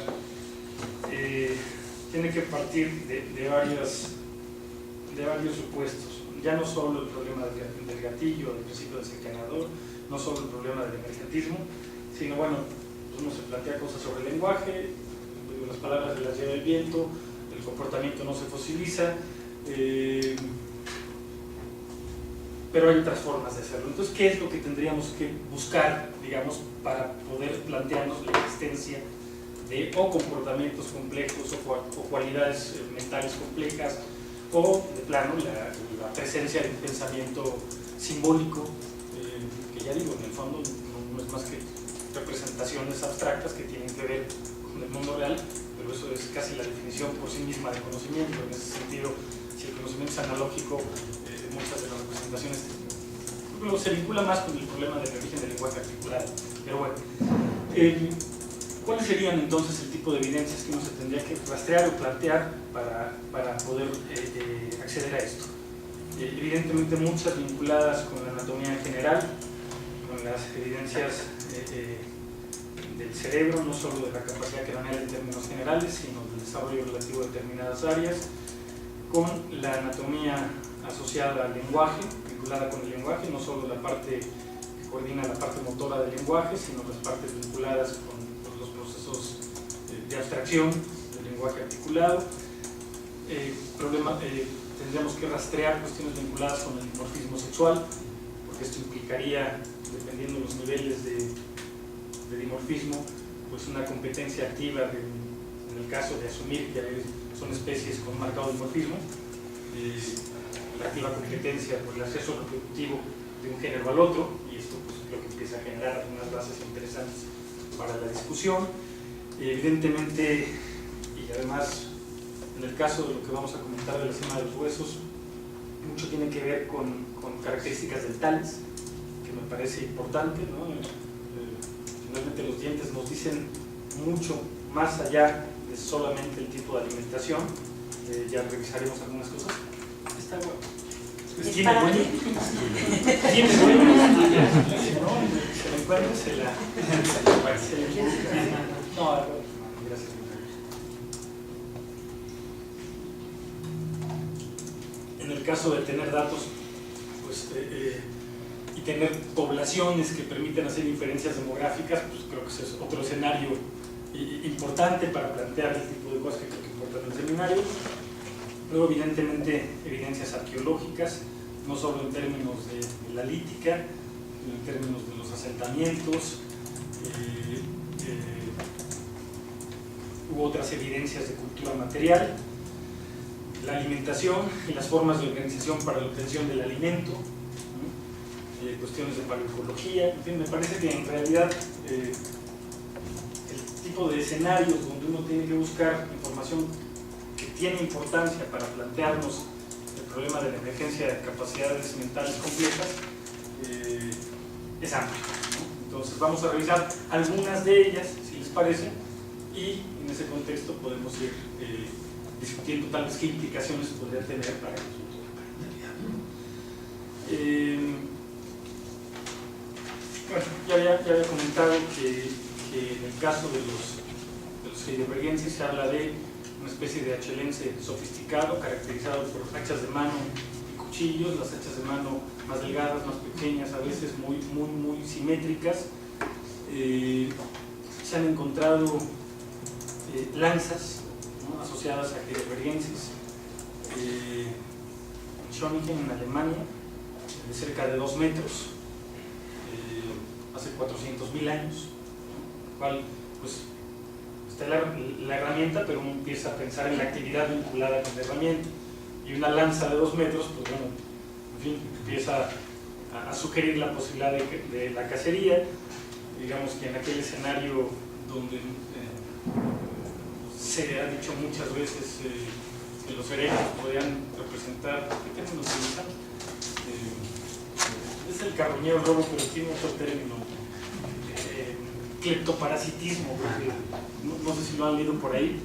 tiene que partir de varias varios supuestos. Ya no solo el problema del gatillo, del principio desencadenador, no solo el problema del emergentismo, sino bueno, uno se plantea cosas sobre el lenguaje, las palabras se las lleva el viento, el comportamiento no se fosiliza, pero hay otras formas de hacerlo. Entonces, ¿qué es lo que tendríamos que buscar, digamos, para poder plantearnos la existencia de o comportamientos complejos o cualidades mentales complejas, o de plano la presencia de un pensamiento simbólico, que ya digo, en el fondo no es más que representaciones abstractas que tienen que ver con el mundo real, pero eso es casi la definición por sí misma de conocimiento. En ese sentido, si el conocimiento es analógico, muchas de las representaciones se vincula más con el problema del origen del lenguaje articulado. Pero bueno, ¿cuáles serían entonces el tipo de evidencias que uno se tendría que rastrear o plantear para poder acceder a esto? Evidentemente muchas vinculadas con la anatomía general, con las evidencias del cerebro, no solo de la capacidad craneal en términos generales, sino del desarrollo relativo de determinadas áreas, con la anatomía asociada al lenguaje, vinculada con el lenguaje, no solo la parte que coordina la parte motora del lenguaje, sino las partes vinculadas con los procesos de abstracción del lenguaje articulado. Tendríamos que rastrear cuestiones vinculadas con el dimorfismo sexual, porque esto implicaría, dependiendo de los niveles de dimorfismo, pues una competencia activa en el caso de asumir que son especies con marcado dimorfismo, la activa competencia por el acceso reproductivo de un género al otro, y esto pues, es lo que empieza a generar algunas bases interesantes para la discusión. Evidentemente, y además en el caso de lo que vamos a comentar de la cima de los huesos, mucho tiene que ver con características del talis, que me parece importante, ¿no? Finalmente los dientes nos dicen mucho más allá de solamente el tipo de alimentación. Ya revisaremos algunas cosas. Está bueno. Pues tiene bueno. Tiene bueno. No, se lo encuentra, se la busca. No, gracias. En el caso de tener datos, pues, y tener poblaciones que permiten hacer inferencias demográficas, pues creo que ese es otro escenario importante para plantear el tipo de cosas que creo que importan en el seminario. Luego, evidentemente, evidencias arqueológicas, no solo en términos de la lítica, sino en términos de los asentamientos, u otras evidencias de cultura material, la alimentación y las formas de organización para la obtención del alimento, cuestiones de paleoecología. En fin, me parece que en realidad el tipo de escenarios donde uno tiene que buscar información que tiene importancia para plantearnos el problema de la emergencia de capacidades mentales complejas es amplio, ¿no? Entonces vamos a revisar algunas de ellas, si les parece, y en ese contexto podemos ir discutiendo tal vez qué implicaciones podría tener para el asunto de la bueno, ya había comentado que en el caso de los heidelbergenses se habla de una especie de achelense sofisticado, caracterizado por hachas de mano y cuchillos, las hachas de mano más delgadas, más pequeñas, a veces muy simétricas. Se han encontrado lanzas, ¿no?, asociadas a heidelbergenses en Schöningen, en Alemania, de cerca de 2 metros, hace 400.000 años, ¿no? Lo cual, pues, está la herramienta, pero uno empieza a pensar en la actividad vinculada con la herramienta, y una lanza de 2 metros, pues bueno, en fin, empieza a sugerir la posibilidad de la cacería. Digamos que en aquel escenario donde se ha dicho muchas veces que los herejes podían representar, ¿qué términos se usan? Es el carroñero robo, pero tiene otro término, cleptoparasitismo, no sé si lo han leído por ahí,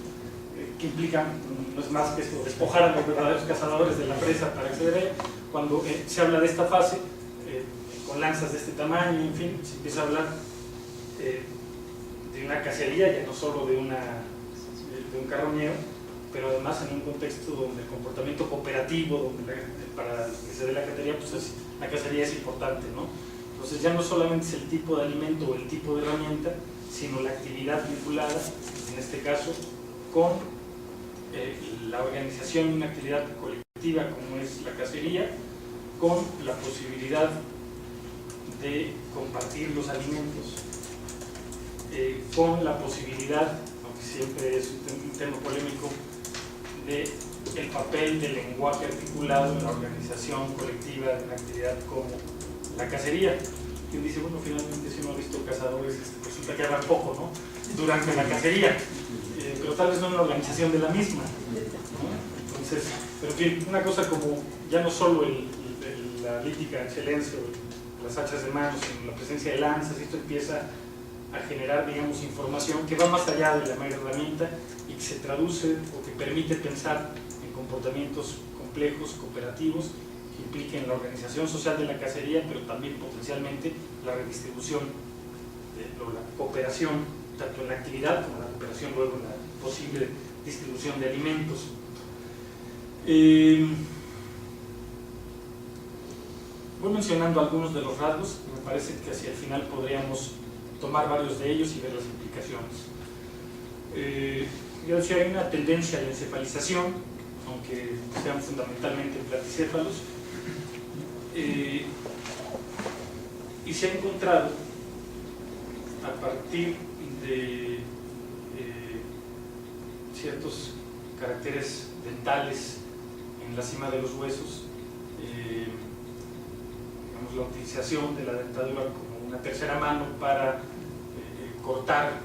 que implica, no es más que esto, despojar a los verdaderos cazadores de la presa para acceder a ella. Cuando se habla de esta fase, con lanzas de este tamaño, en fin, se empieza a hablar de una cacería, ya no solo de un carroñero, pero además en un contexto donde el comportamiento cooperativo, donde para que se dé la cacería, pues la cacería es importante, ¿no? Entonces ya no solamente es el tipo de alimento o el tipo de herramienta, sino la actividad vinculada, en este caso, con la organización de una actividad colectiva como es la cacería, con la posibilidad de compartir los alimentos, con la posibilidad, aunque siempre es un tema polémico, de el papel del lenguaje articulado en la organización colectiva de una actividad como la cacería. Quien dice, bueno, finalmente si uno ha visto cazadores, resulta que hablan poco, ¿no?, durante la cacería, pero tal vez no en la organización de la misma, ¿no? Entonces, pero que una cosa como ya no solo la lítica excelencia o las hachas de mano, sino la presencia de lanzas, esto empieza a generar, digamos, información que va más allá de la mera herramienta y que se traduce o que permite pensar en comportamientos complejos, cooperativos, que impliquen la organización social de la cacería, pero también potencialmente la redistribución o la cooperación, tanto en la actividad como la cooperación luego en la posible distribución de alimentos. Voy mencionando algunos de los rasgos, y me parece que hacia el final podríamos tomar varios de ellos y ver las implicaciones. Yo decía, hay una tendencia a la encefalización, aunque sean fundamentalmente platicéfalos, y se ha encontrado a partir de ciertos caracteres dentales en la cima de los huesos, digamos, la utilización de la dentadura como una tercera mano para cortar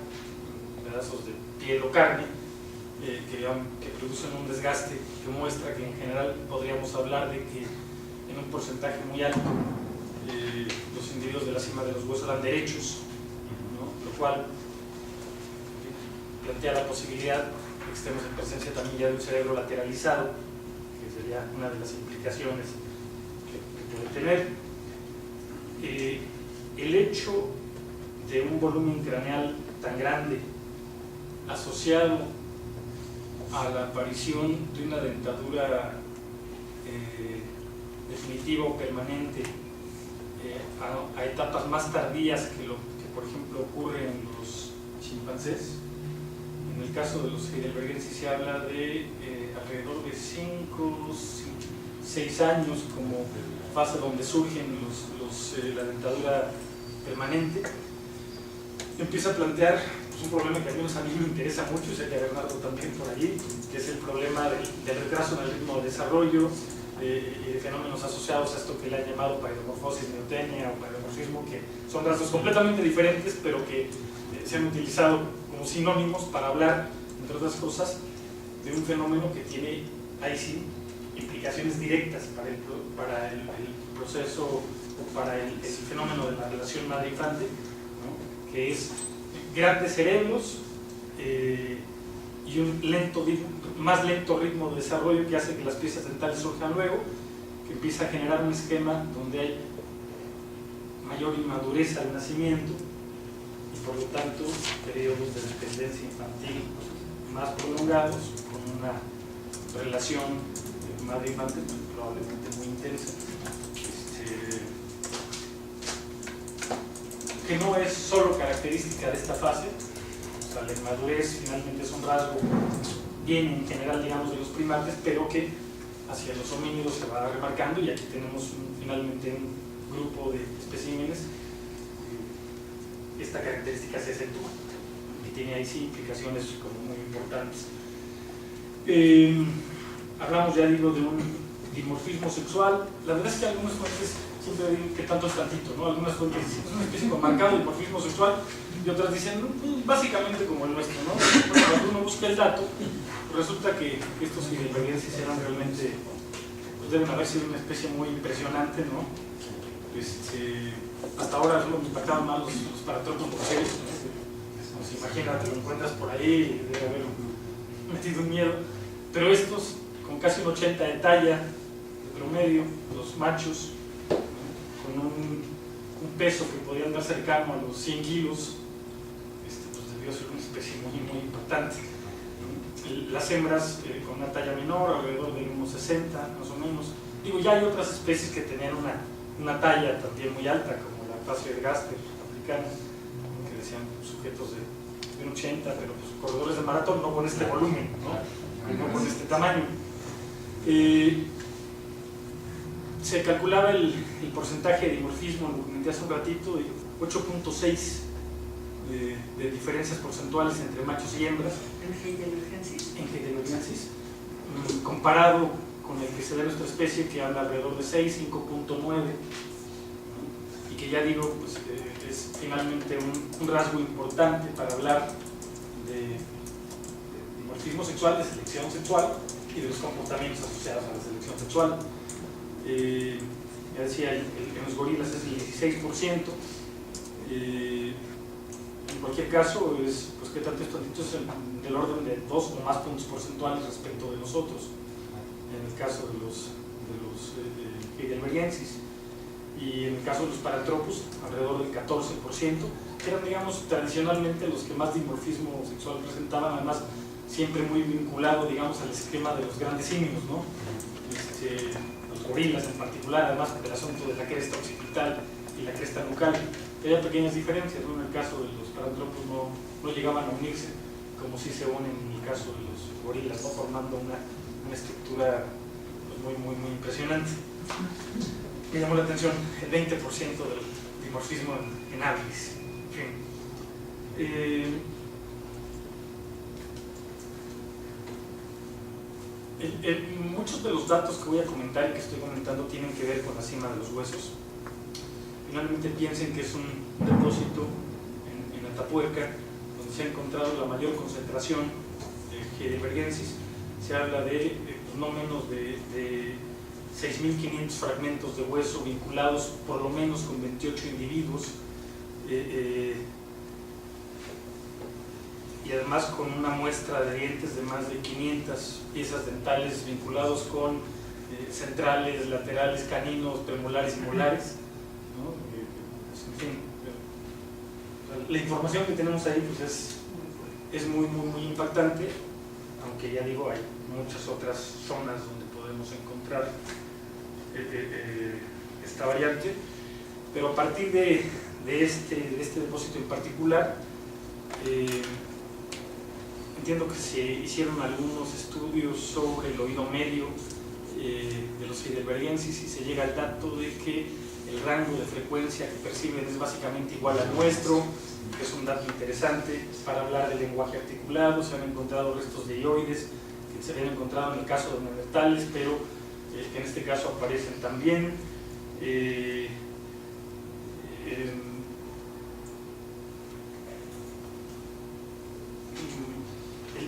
pedazos de piel o carne que producen un desgaste que muestra que en general podríamos hablar de que en un porcentaje muy alto los individuos de la cima de los huesos eran derechos, ¿no?, lo cual plantea la posibilidad de que estemos en presencia también ya de un cerebro lateralizado, que sería una de las implicaciones que puede tener. El hecho de un volumen craneal tan grande asociado a la aparición de una dentadura definitiva o permanente a etapas más tardías que lo que por ejemplo ocurre en los chimpancés. En el caso de los heidelbergenses se habla de alrededor de 5, 6 años como fase donde surgen la dentadura permanente. Empieza a plantear un problema que al menos a mí me interesa mucho, y sé que a Bernardo también por allí, que es el problema del retraso en el ritmo de desarrollo y de fenómenos asociados a esto que le han llamado paidomorfosis neotenia o paidomorfismo, que son rasgos completamente diferentes, pero que se han utilizado como sinónimos para hablar, entre otras cosas, de un fenómeno que tiene, ahí sí, implicaciones directas para el proceso o para el fenómeno de la relación madre-infante, ¿no?, que es grandes cerebros y un más lento ritmo de desarrollo que hace que las piezas dentales surjan luego, que empieza a generar un esquema donde hay mayor inmadurez al nacimiento y por lo tanto periodos de dependencia infantil más prolongados, con una relación madre-infante probablemente muy intensa, que no es solo característica de esta fase. O sea, la inmadurez finalmente es un rasgo bien en general, digamos, de los primates, pero que hacia los homínidos se va remarcando, y aquí tenemos finalmente un grupo de especímenes. Esta característica se acentúa y tiene ahí sí implicaciones como muy importantes. Hablamos, ya digo, de un dimorfismo sexual. La verdad es que algunas fuentes siempre digo que tanto es tantito, ¿no? Algunas fuentes dicen es una especie con marcado dimorfismo sexual, y otras dicen pues, básicamente como el nuestro, ¿no? Bueno, cuando uno busca el dato, resulta que estos heidelbergenses eran realmente, pues deben haber sido una especie muy impresionante, ¿no? Hasta ahora nos impactaban más los paratrópicos seres, ¿no? Pues imagínate, lo encuentras por ahí, debe haber metido un miedo, pero estos con casi un 80 de talla de promedio, los machos, con un peso que podía andar cercano a los 100 kilos, pues debió ser una especie muy, muy importante. las hembras con una talla menor, alrededor de unos 60 más o menos. Digo, ya hay otras especies que tenían una talla también muy alta, como la Passer-Gaster africana, que decían sujetos de un 80, pero pues, corredores de maratón, no con este volumen, no con este tamaño. Se calculaba el porcentaje de dimorfismo, lo comenté hace un ratito, de 8.6 de diferencias porcentuales entre machos y hembras en Heidelbergensis, comparado con el que se da en nuestra especie, que anda alrededor de 6, 5.9, y que ya digo, pues, es finalmente un rasgo importante para hablar de dimorfismo sexual, de selección sexual y de los comportamientos asociados a la selección sexual. Ya decía, en los gorilas es el 16%. En cualquier caso, pues que tanto esto es del orden de 2 o más puntos porcentuales respecto de nosotros, en el caso de los Heidelbergensis, y en el caso de los Paranthropus, alrededor del 14%, que eran, digamos, tradicionalmente los que más dimorfismo sexual presentaban, además siempre muy vinculado, digamos, al esquema de los grandes simios, ¿no? Los gorilas en particular, además del asunto de la cresta occipital y la cresta nucal. Había pequeñas diferencias, ¿no? En el caso de los Paranthropus no llegaban a unirse, como sí se unen en el caso de los gorilas, ¿no? Formando una estructura pues, muy impresionante. Me llamó la atención el 20% del dimorfismo en aves. En fin. Muchos de los datos que voy a comentar y que estoy comentando tienen que ver con la cima de los huesos. Finalmente piensen que es un depósito en Atapuerca, donde se ha encontrado la mayor concentración de Heidelbergensis. Se habla de no menos de 6.500 fragmentos de hueso vinculados por lo menos con 28 individuos, y además con una muestra de dientes de más de 500 piezas dentales vinculados con centrales, laterales, caninos, premolares y molares, ¿no? En fin, la información que tenemos ahí pues es muy impactante, aunque ya digo, hay muchas otras zonas donde podemos encontrar esta variante, pero a partir de este depósito en particular, entiendo que se hicieron algunos estudios sobre el oído medio de los Heidelbergensis y se llega al dato de que el rango de frecuencia que perciben es básicamente igual al nuestro, que es un dato interesante para hablar del lenguaje articulado. Se han encontrado restos de ioides que se habían encontrado en el caso de neandertales, pero que en este caso aparecen también.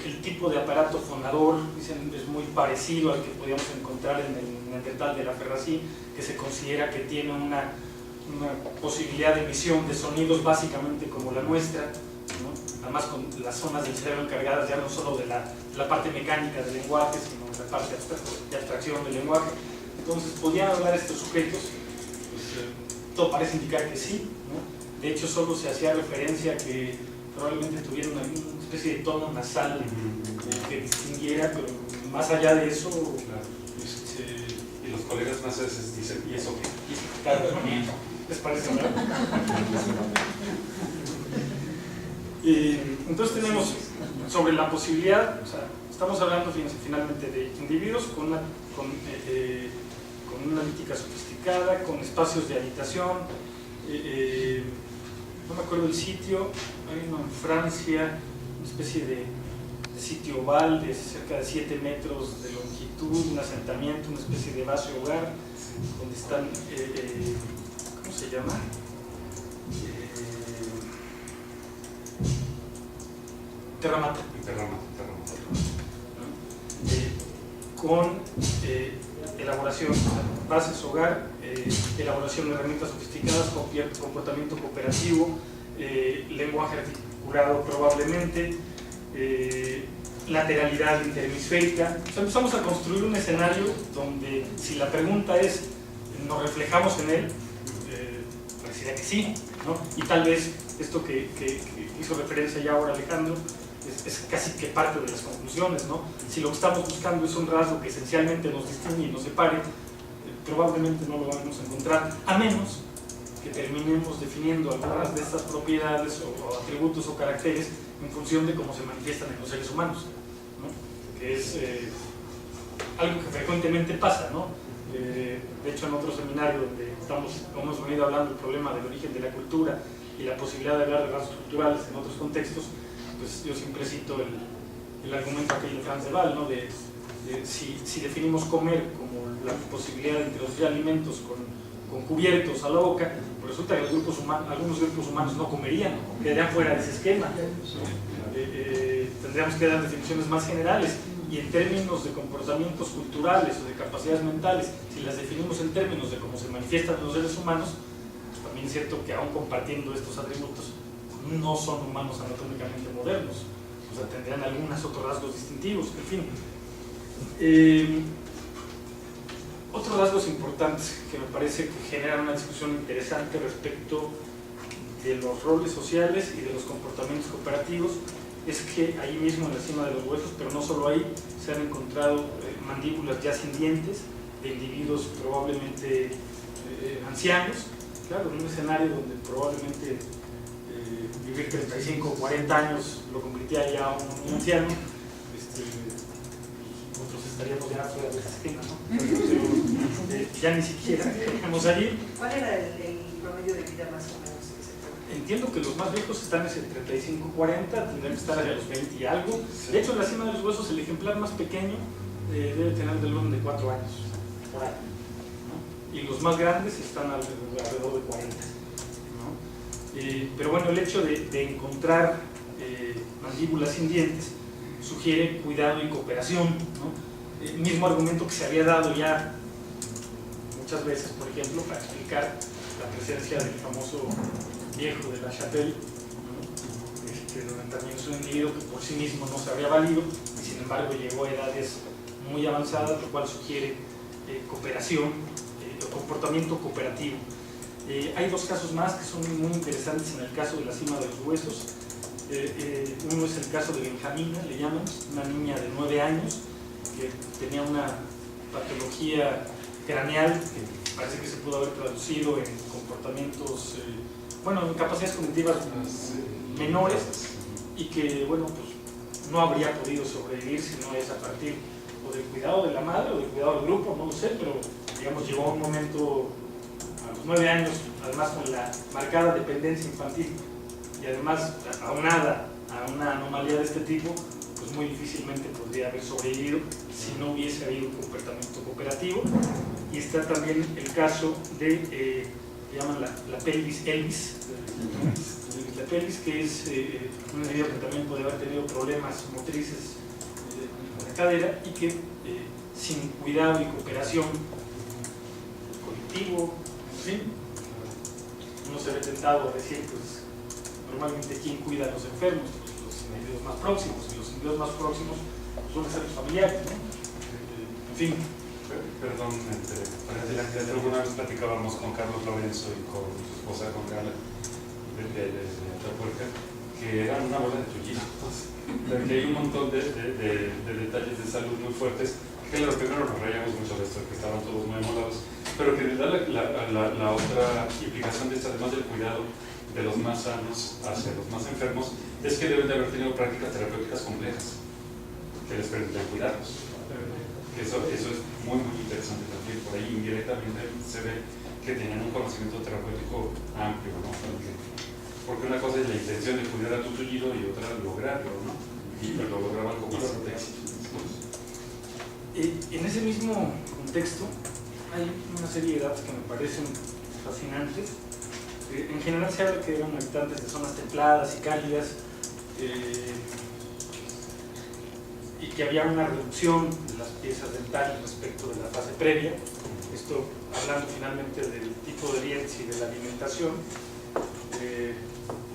El tipo de aparato fonador, dicen, es muy parecido al que podíamos encontrar en el neandertal de la Ferrací, que se considera que tiene una posibilidad de emisión de sonidos básicamente como la nuestra, ¿no? Además con las zonas del cerebro encargadas ya no solo de la parte mecánica del lenguaje, sino de la parte de abstracción del lenguaje. Entonces, ¿podían hablar estos sujetos? Pues todo parece indicar que sí, ¿no? De hecho, solo se hacía referencia a que probablemente tuvieran una especie de tono nasal que distinguiera, pero más allá de eso... Y los colegas franceses dicen, ¿y eso qué? Claro, les parece, ¿verdad? Entonces tenemos sobre la posibilidad, o sea, estamos hablando finalmente de individuos con una analítica sofisticada, con espacios de habitación, no me acuerdo el sitio, hay uno en Francia, una especie de sitio oval de cerca de 7 metros de longitud, un asentamiento, una especie de base hogar, donde están, ¿cómo se llama? Terramato. Con elaboración, bases hogar, elaboración de herramientas sofisticadas, comportamiento cooperativo, lenguaje articulado probablemente, lateralidad interhemisférica. O sea, empezamos a construir un escenario donde, si la pregunta es, ¿nos reflejamos en él? Parecería que sí, ¿no? Y tal vez esto que hizo referencia ya ahora Alejandro, es casi que parte de las conclusiones, ¿no? Si lo que estamos buscando es un rasgo que esencialmente nos distingue y nos separe, probablemente no lo vamos a encontrar, a menos que terminemos definiendo algunas de estas propiedades o atributos o caracteres en función de cómo se manifiestan en los seres humanos, ¿no? Que es algo que frecuentemente pasa, ¿no? De hecho, en otro seminario donde hemos venido hablando del problema del origen de la cultura y la posibilidad de hablar de rasgos culturales en otros contextos, pues yo siempre cito el argumento aquel de Franz de Waal, ¿no? Si definimos comer como la posibilidad de introducir alimentos con cubiertos a la boca, pues resulta que algunos grupos humanos no comerían, quedarían fuera de ese esquema. Tendríamos que dar definiciones más generales, y en términos de comportamientos culturales o de capacidades mentales, si las definimos en términos de cómo se manifiestan los seres humanos, pues también es cierto que aún compartiendo estos atributos no son humanos anatómicamente modernos, o sea, tendrían algunos otros rasgos distintivos, en fin. Otros rasgos importantes que me parece que generan una discusión interesante respecto de los roles sociales y de los comportamientos cooperativos es que ahí mismo en la cima de los huesos, pero no solo ahí, se han encontrado mandíbulas ya sin dientes de individuos probablemente ancianos, claro, en un escenario donde probablemente vivir 35 o 40 años lo convertía ya a un anciano, nosotros estaríamos ya fuera de esa esquema, ¿no? Pero, ya ni siquiera estamos allí. ¿Cuál era el promedio de vida más o menos? Entiendo que los más viejos están en 35-40, tendrán que estar hacia los 20 y algo. De hecho, en la cima de los huesos, el ejemplar más pequeño debe tener del orden de 4 años, por ahí, ¿no? Y los más grandes están alrededor de 40, ¿no? Pero bueno, el hecho de encontrar mandíbulas sin dientes sugiere cuidado y cooperación, ¿no? El mismo argumento que se había dado ya muchas veces, por ejemplo, para explicar la presencia del famoso viejo de la Chapelle, ¿no? Donde también es un individuo que por sí mismo no se habría valido y sin embargo llegó a edades muy avanzadas, lo cual sugiere cooperación o comportamiento cooperativo. Hay dos casos más que son muy interesantes en el caso de la cima de los huesos. Uno es el caso de Benjamina, le llaman, una niña de 9 años que tenía una patología craneal que parece que se pudo haber traducido en comportamientos, en capacidades cognitivas menores, y que, bueno, pues no habría podido sobrevivir si no es a partir o del cuidado de la madre o del cuidado del grupo, no lo sé, pero digamos llegó a un momento a los 9 años, además con la marcada dependencia infantil y además aunada a una anomalía de este tipo, pues muy difícilmente podría haber sobrevivido si no hubiese habido un comportamiento cooperativo. Y está también el caso de, llaman la pelvis Elvis, la pelvis, que es un individuo que también puede haber tenido problemas motrices en la cadera y que sin cuidado y cooperación colectivo, en fin, uno se ve tentado a decir, pues normalmente ¿quién cuida a los enfermos? Pues los individuos más próximos, y los individuos más próximos suelen ser los familiares, ¿no? En fin. Perdón, alguna vez platicábamos con Carlos Lorenzo y con su esposa, con Carla, de Atapuerca, que eran una bola de chullitos, que hay un montón de detalles de salud muy fuertes, que claro, primero nos reíamos mucho de esto, que estaban todos muy amolados, pero que da la otra implicación de esto, además del cuidado de los más sanos hacia los más enfermos, es que deben de haber tenido prácticas terapéuticas complejas, que les permiten cuidarlos. Eso es muy interesante también. Por ahí indirectamente se ve que tenían un conocimiento terapéutico amplio, ¿no? Porque una cosa es la intención de cuidar a tu tullido y otra lograrlo, ¿no? Y lo lograban con bastante éxito. En ese mismo contexto hay una serie de datos que me parecen fascinantes. En general se habla que eran habitantes de zonas templadas y cálidas, y que había una reducción de las piezas dentales respecto de la fase previa. Esto hablando finalmente del tipo de dientes y de la alimentación, porque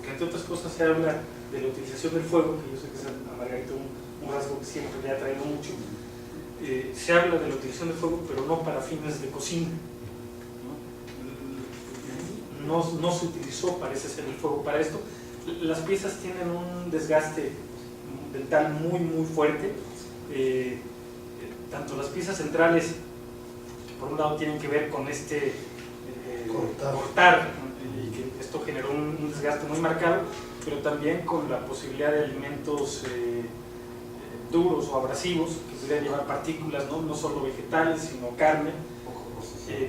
entre otras cosas se habla de la utilización del fuego, que yo sé que es a Margarita un rasgo que siempre le ha traído mucho. Se habla de la utilización del fuego, pero no para fines de cocina, no se utilizó, parece ser, el fuego para esto. Las piezas tienen un desgaste dental muy fuerte. Tanto las piezas centrales, que por un lado tienen que ver con este cortar, y que esto generó un desgaste muy marcado, pero también con la posibilidad de alimentos duros o abrasivos que pudieran llevar partículas, no solo vegetales, sino carne,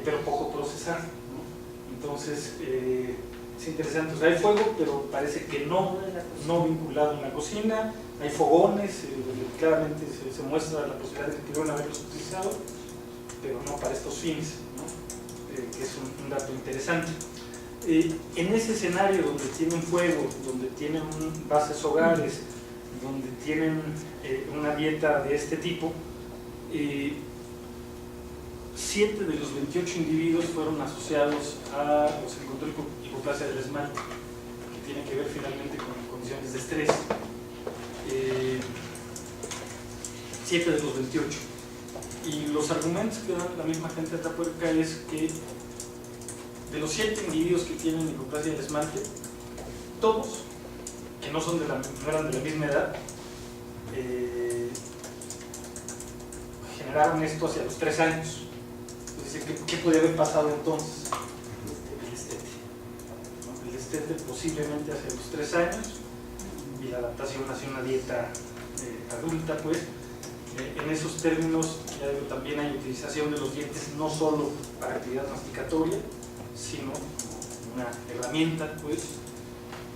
pero poco procesada, ¿no? Entonces es interesante. O sea, hay fuego, pero parece que no vinculado en la cocina. Hay fogones, claramente se muestra la posibilidad de que pudieron haberlos utilizado, pero no para estos fines, ¿no? Que es un dato interesante. En ese escenario donde tienen fuego, donde tienen bases hogares, donde tienen una dieta de este tipo, 7 de los 28 individuos fueron asociados a, o se encontró hipoplasia del esmalte, que tiene que ver finalmente con condiciones de estrés. 7 de los 28. Y los argumentos que dan la misma gente de Atapuerca es que de los 7 individuos que tienen hipoplasia del esmalte, todos, que no eran de la misma edad, generaron esto hacia los 3 años. Entonces, ¿qué podría haber pasado entonces? El destete, ¿no? El destete posiblemente hacia los 3 años, y la adaptación hacia una dieta adulta, pues. En esos términos, ya digo, también hay utilización de los dientes no solo para actividad masticatoria, sino como una herramienta, pues.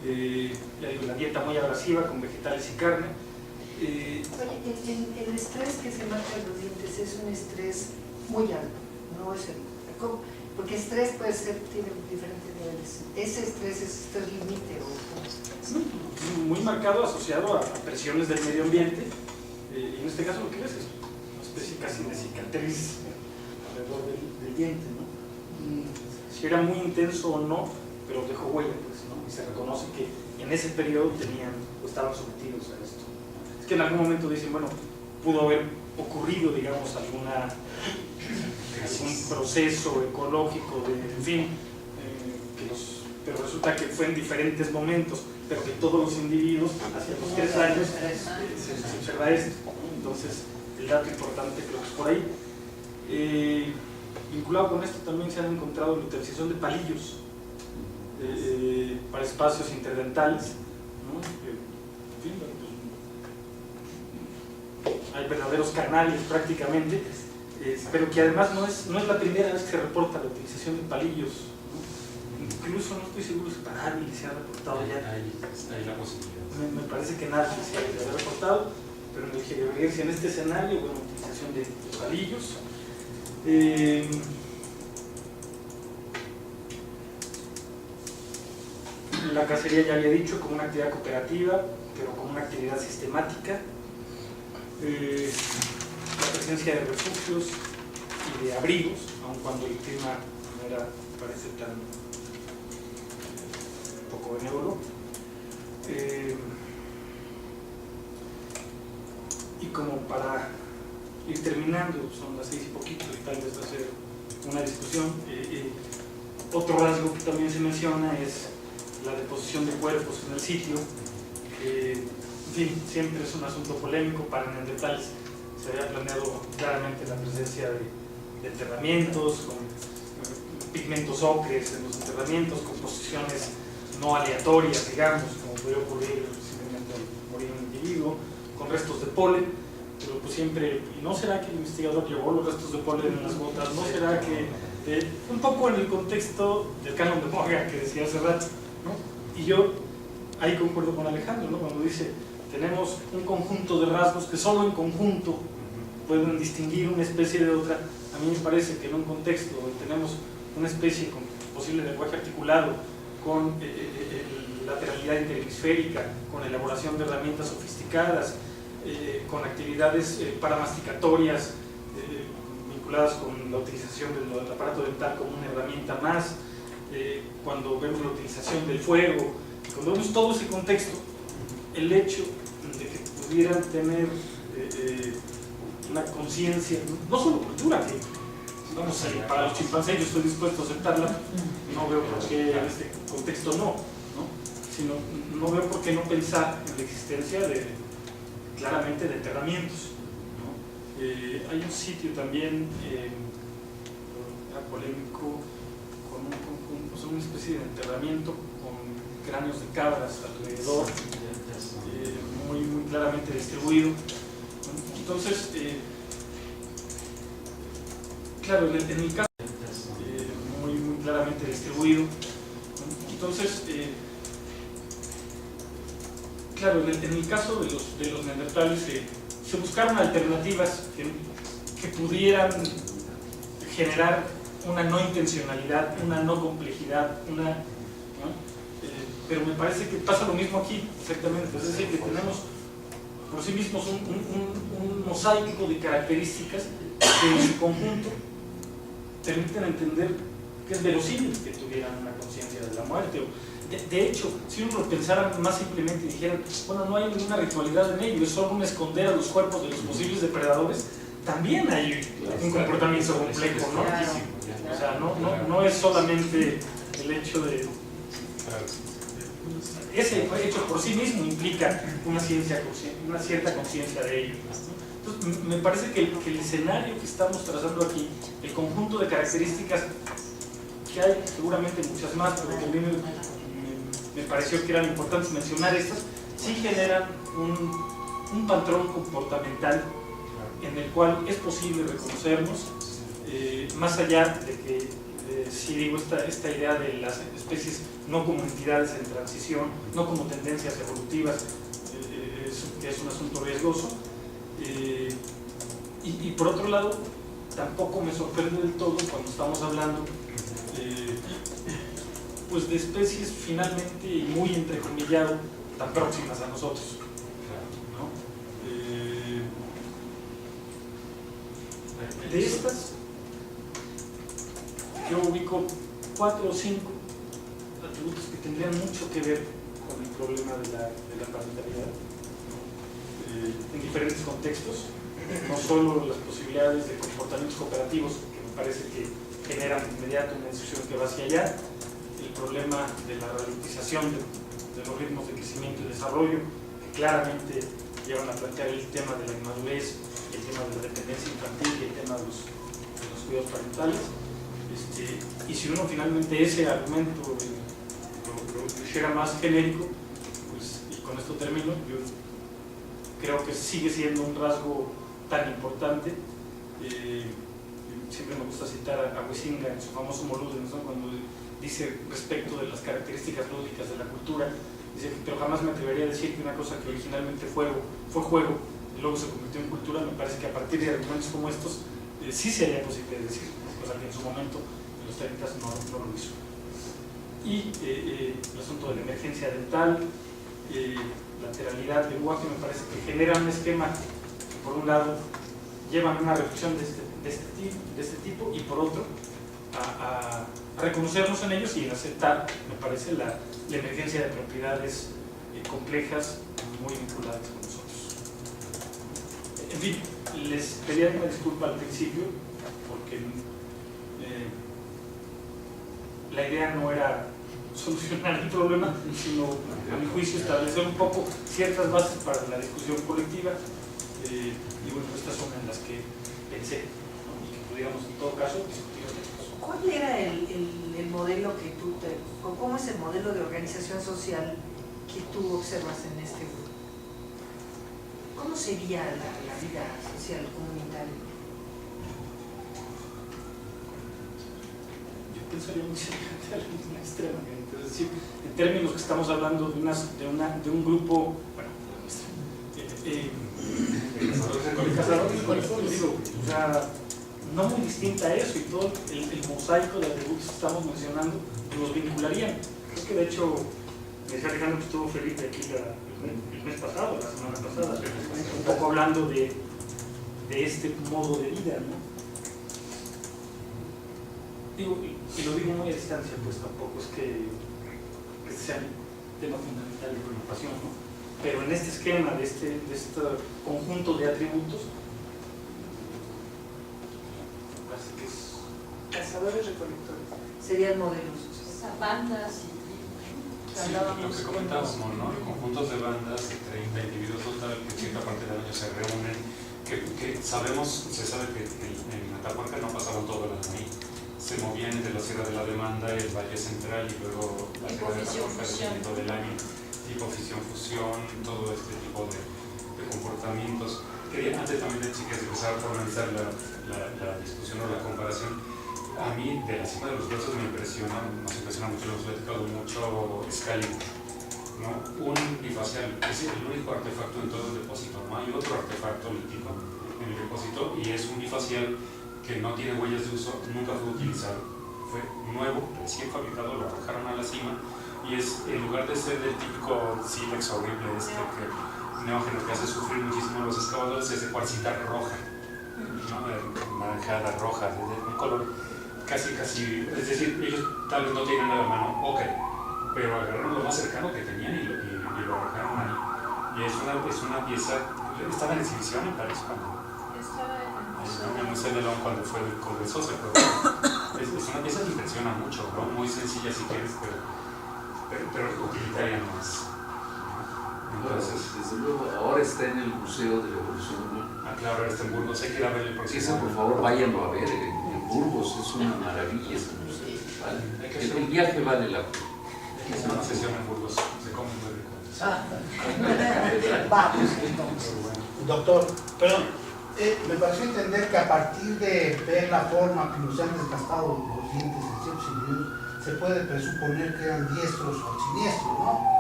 Ya digo, la dieta muy abrasiva con vegetales y carne. Oye, el estrés que se marca en los dientes es un estrés muy alto, no es porque estrés puede ser, tiene diferentes niveles. ¿Ese estrés es estrés límite o muy marcado, asociado a presiones del medio ambiente? Y en este caso lo que ves es una especie casi de cicatriz alrededor del diente, ¿no? Si era muy intenso o no, pero dejó huella, pues, ¿no? Y se reconoce que en ese periodo estaban sometidos a esto. Es que en algún momento dicen, bueno, pudo haber ocurrido, digamos, algún proceso ecológico, en fin, pero resulta que fue en diferentes momentos, pero que todos los individuos, hacia los 3 años, se observa esto. Entonces, el dato importante creo que es por ahí. Vinculado con esto también se han encontrado la utilización de palillos para espacios interdentales, ¿no? En fin, pues, hay verdaderos canales prácticamente, pero que además no es la primera vez que se reporta la utilización de palillos, ¿no? Incluso no estoy seguro si para Ávila se ha reportado ya. Hay la posibilidad. Me parece que nadie se ha reportado, pero en el Gerebergensia, en este escenario, bueno, utilización de palillos. La cacería, ya había dicho, como una actividad cooperativa, pero como una actividad sistemática. La presencia de refugios y de abrigos, aun cuando el clima no era, parece, tan poco benévolo. Y como para ir terminando, son las 6 y poquito, y tal vez hacer una discusión, otro rasgo que también se menciona es la deposición de cuerpos en el sitio. En fin, siempre es un asunto polémico. Para neandertales se había planeado claramente la presencia de enterramientos, con pigmentos ocres en los enterramientos, con posiciones no aleatorias, digamos, como podría ocurrir simplemente al morir un individuo, con restos de polen, pero pues siempre, ¿y no será que el investigador llevó los restos de polen en las gotas? ¿No será que, un poco en el contexto del canon de Morgan que decía hace rato, ¿no? Y yo ahí concuerdo con Alejandro, ¿no? Cuando dice, tenemos un conjunto de rasgos que solo en conjunto pueden distinguir una especie de otra. A mí me parece que en un contexto donde tenemos una especie con posible lenguaje articulado, con lateralidad interhemisférica, con elaboración de herramientas sofisticadas, con actividades paramasticatorias vinculadas con la utilización del aparato dental como una herramienta más, cuando vemos la utilización del fuego, cuando vemos todo ese contexto, el hecho de que pudieran tener una conciencia, no solo cultura, que vamos, para los chimpancés yo estoy dispuesto a aceptarla, no veo por qué en este contexto no, sino no veo por qué no pensar en la existencia de claramente de enterramientos, ¿no? Hay un sitio también polémico con pues una especie de enterramiento con cráneos de cabras alrededor, muy claramente distribuido. Entonces, claro, en mi caso, muy claramente distribuido. Entonces, claro, en el caso de los neandertales se buscaron alternativas que pudieran generar una no intencionalidad, una no complejidad, ¿no? Pero me parece que pasa lo mismo aquí, exactamente. Es decir, que tenemos por sí mismos un mosaico de características que en su conjunto permiten entender que es verosímil que tuvieran una conciencia de la muerte. De hecho, si uno lo pensara más simplemente y dijeran, bueno, no hay ninguna ritualidad en ello, es solo un esconder a los cuerpos de los posibles depredadores, también hay un comportamiento complejo, ¿no? O sea, no es solamente el hecho de... Ese hecho por sí mismo implica una cierta conciencia de ello. Entonces, me parece que el escenario que estamos trazando aquí, el conjunto de características, que hay seguramente muchas más, pero que a mí me pareció que eran importantes mencionar estas, sí generan un patrón comportamental en el cual es posible reconocernos, más allá de que, si digo, esta idea de las especies no como entidades en transición, no como tendencias evolutivas, es un asunto riesgoso. Y por otro lado, tampoco me sorprende del todo cuando estamos hablando pues de especies finalmente y muy entrecomillado tan próximas a nosotros, ¿no? De estas yo ubico 4 o 5 atributos que tendrían mucho que ver con el problema de la parentalidad, en diferentes contextos, no solo las posibilidades de comportamientos cooperativos, que me parece que generan de inmediato una discusión que va hacia allá, el problema de la ralentización de los ritmos de crecimiento y desarrollo, que claramente llevan a plantear el tema de la inmadurez, el tema de la dependencia infantil y el tema de los cuidados parentales. Y si uno finalmente ese argumento lo hiciera más genérico, pues, y con esto termino, yo creo que sigue siendo un rasgo tan importante. Siempre me gusta citar a Huizinga en su famoso Moludens, ¿no? Cuando dice respecto de las características lúdicas de la cultura, dice, pero jamás me atrevería a decir que una cosa que originalmente fue juego y luego se convirtió en cultura. Me parece que a partir de argumentos como estos sí sería posible decir, cosa que en su momento, en los 30 no lo hizo. Y el asunto de la emergencia dental, lateralidad, lenguaje, me parece que genera un esquema que por un lado llevan una reflexión de este tipo y por otro a reconocernos en ellos y en aceptar, me parece, la emergencia de propiedades complejas muy vinculadas con nosotros. En fin, les pedía una disculpa al principio porque la idea no era solucionar el problema, sino, a mi juicio, establecer un poco ciertas bases para la discusión colectiva, y bueno, estas son en las que pensé, ¿no? Y que pudiéramos en todo caso discutir otras cosas. ¿Cuál era el modelo que o cómo es el modelo de organización social que tú observas en este grupo? ¿Cómo sería la vida social comunitaria? Yo pensaría muy semejante a la misma extremadamente, es decir, en términos que estamos hablando de un grupo, bueno, digo, o sea, no muy distinta a eso, y todo el mosaico de atributos que estamos mencionando nos vincularían. Creo que de hecho, me decía Alejandro que estuvo feliz de aquí el mes pasado, la semana pasada, un poco hablando de este modo de vida, ¿no? Digo, y lo digo muy a distancia, pues tampoco es que sea el tema fundamental de preocupación, ¿no? Pero en este esquema, de este conjunto de atributos, parece que es... Cazadores recolectores serían modelos. Bandas y Sí, lo que comentábamos, ¿no? Conjuntos de bandas de 30 individuos total que cierta parte del año se reúnen, que se sabe que en Atapuerca no pasaban todo el año ahí. Se movían entre la Sierra de la Demanda, el Valle Central y luego la Sierra de Atapuerca dependiendo del año, tipo fisión-fusión, todo este tipo de comportamientos. Quería, antes también de chicas empezar a formalizar la discusión o la comparación, a mí de la cima de los huesos nos impresiona mucho, lo hemos platicado mucho, Excalibur, ¿no? Un bifacial, es el único artefacto en todo el depósito, no hay otro artefacto lítico en el depósito y es un bifacial que no tiene huellas de uso, nunca fue utilizado, fue nuevo, recién fabricado, lo arrojaron a la cima y es, en lugar de ser el típico sílex horrible neógeno que hace sufrir muchísimo a los excavadores, es de cuarcita roja, ¿no? Naranjada, roja, de un color casi, es decir, ellos tal vez no tienen nada a mano, ok, pero agarraron lo más cercano que tenían y lo arrojaron ahí. Y es una pieza, estaba en exhibición en París cuando en el Museo de León cuando fue el Congreso, es una pieza que impresiona mucho, ¿no? Muy sencilla si quieres, pero utilitaria más. Entonces, desde luego, ahora está en el Museo de la Evolución Humana. Claro, ahora está en Burgos, hay que ir a ver el próximo. Ese, por favor, váyanlo a ver. En Burgos es una maravilla ese museo. ¿Vale? El viaje vale la pena. Es una sesión en Burgos, se come muy rico. Vamos. Doctor, perdón, me pareció entender que a partir de ver la forma que nos han desgastado los dientes en ciertos individuos, se puede presuponer que eran diestros o siniestros, ¿no?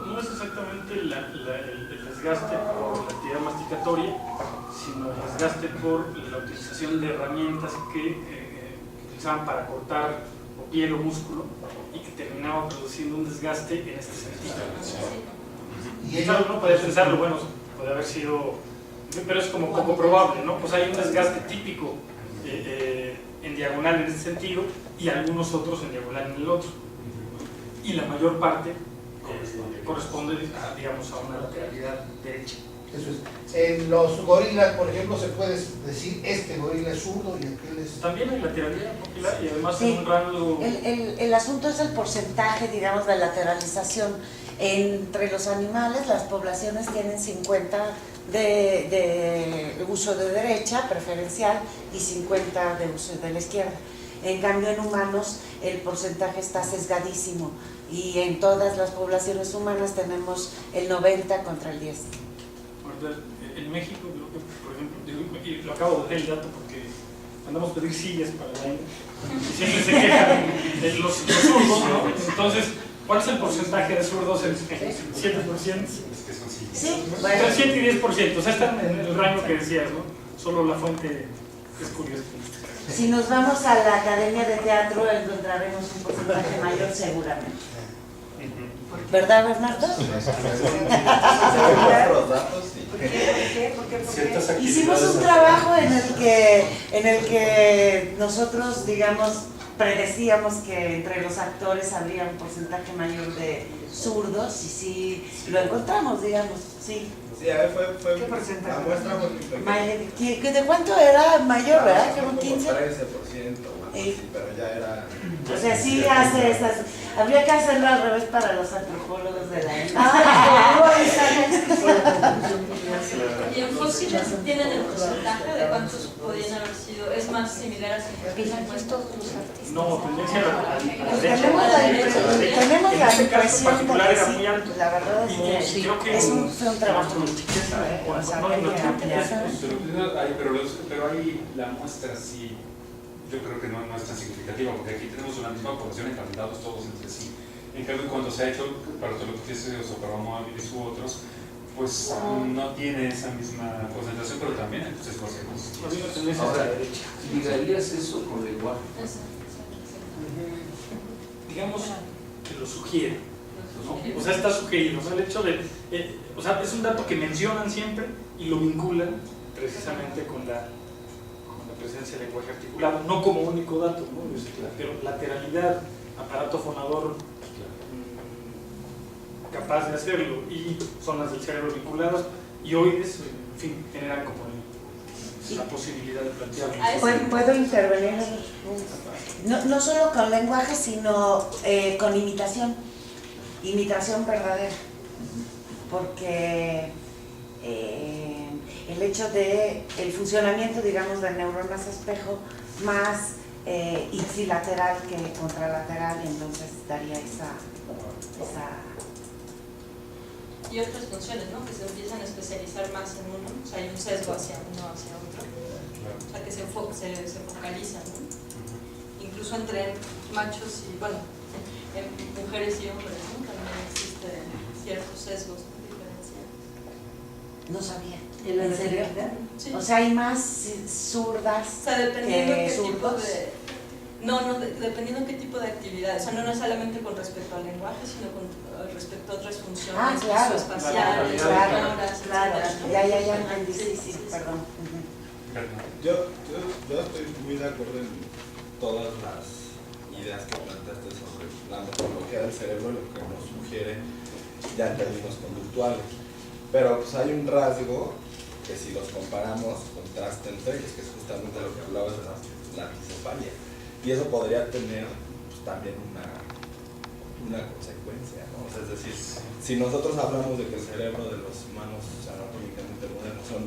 No es exactamente el desgaste por la actividad masticatoria, sino el desgaste por la utilización de herramientas que utilizaban para cortar o piel o músculo y que terminaban produciendo un desgaste en este sentido. Y claro, uno puede pensarlo, bueno, puede haber sido, pero es como poco probable, ¿no? Pues hay un desgaste típico en diagonal en este sentido y algunos otros en diagonal en el otro. Y la mayor parte corresponde, digamos, a una lateralidad derecha. Eso es. En los gorilas, por ejemplo, se puede decir este gorila es zurdo y aquel es... También hay lateralidad popular y además Sí. en un rango... El asunto es el porcentaje, digamos, de lateralización. Entre los animales, las poblaciones tienen 50 de uso de derecha, preferencial, y 50 de uso de la izquierda. En cambio, en humanos, el porcentaje está sesgadísimo. Y en todas las poblaciones humanas tenemos el 90 contra el 10. En México, creo que, por ejemplo, y lo acabo de ver el dato porque mandamos pedir sillas para el año y siempre se quejan de los zurdos, ¿no? Entonces, ¿cuál es el porcentaje de zurdos? ¿El 7%? Sí, Entre el 7 y 10%, o sea, están en el rango que decías, ¿no? Solo la fuente es curiosa. Si nos vamos a la Academia de Teatro, encontraremos un porcentaje mayor seguramente. ¿Verdad, Bernardo? Hicimos un trabajo en el que nosotros, digamos, predecíamos que entre los actores habría un porcentaje mayor de zurdos y sí lo encontramos, digamos, sí. Sí, a ver, fue ¿Qué porcentaje? la muestra muy pequeña. ¿De cuánto era mayor, verdad? ¿Que un 15? 13% o algo así, pero ya era... O sea, sí hace esas. Habría que hacerlo al revés para los antropólogos de la época. ¿Y en fósiles tienen el porcentaje de cuántos podrían haber sido? ¿Es más similar a si No, tendencia a la Tenemos en la este caso impresión de particular que era sí. muy alto. La verdad Y es que creo que fue un trabajo. o sea, no, Pero ahí la muestra sí, yo creo que no es tan significativa, porque aquí tenemos una misma población encapitados todos entre sí. En cambio, cuando se ha hecho para Toloctesios o para Homo habilis u otros, pues no tiene esa misma concentración, pero también entonces lo hacemos. había una tendencia a Ahora, la derecha. ¿ligarías eso con lenguaje? Digamos que lo sugiere, ¿no? O sea, está sugerido, o sea, el hecho de, o sea, es un dato que mencionan siempre y lo vinculan precisamente con la presencia del lenguaje articulado, no como único dato, ¿no? Pero lateralidad, aparato fonador capaz de hacerlo y zonas del cerebro vinculadas y oídes, en fin, generan como la posibilidad de plantearlo. ¿Puedo intervenir? No solo con lenguaje, sino con imitación. imitación verdadera, porque el hecho de el funcionamiento, digamos, de neuronas espejo más ipsilateral que contralateral, y entonces daría esa y otras funciones, ¿no? Que se empiezan a especializar más en uno, o sea, hay un sesgo hacia uno hacia otro, o sea, que se focalizan, ¿no? Incluso entre machos y, bueno, en mujeres y hombres, ¿no? También existen ciertos sesgos diferenciados. no sabía. ¿En la serio? Sí. O sea, hay más zurdas O sea, dependiendo que qué tipo zurdos. dependiendo qué tipo de actividad, o sea, no solamente con respecto al lenguaje, sino con respecto a otras funciones Ah, claro, espaciales, claro, motoras, claro, etcétera, ¿no? ya entendí, Sí, sí, sí. perdón. Yo estoy muy de acuerdo en todas las ideas que planteaste sobre la metodología del cerebro, lo que nos sugiere ya en términos conductuales. Pero pues hay un rasgo que si los comparamos contrasta entre ellos, que es justamente lo que hablabas de la tricefalia. Y eso podría tener pues, también una consecuencia, ¿no? O sea, es decir, si nosotros hablamos de que el cerebro de los humanos anatómicamente modernos son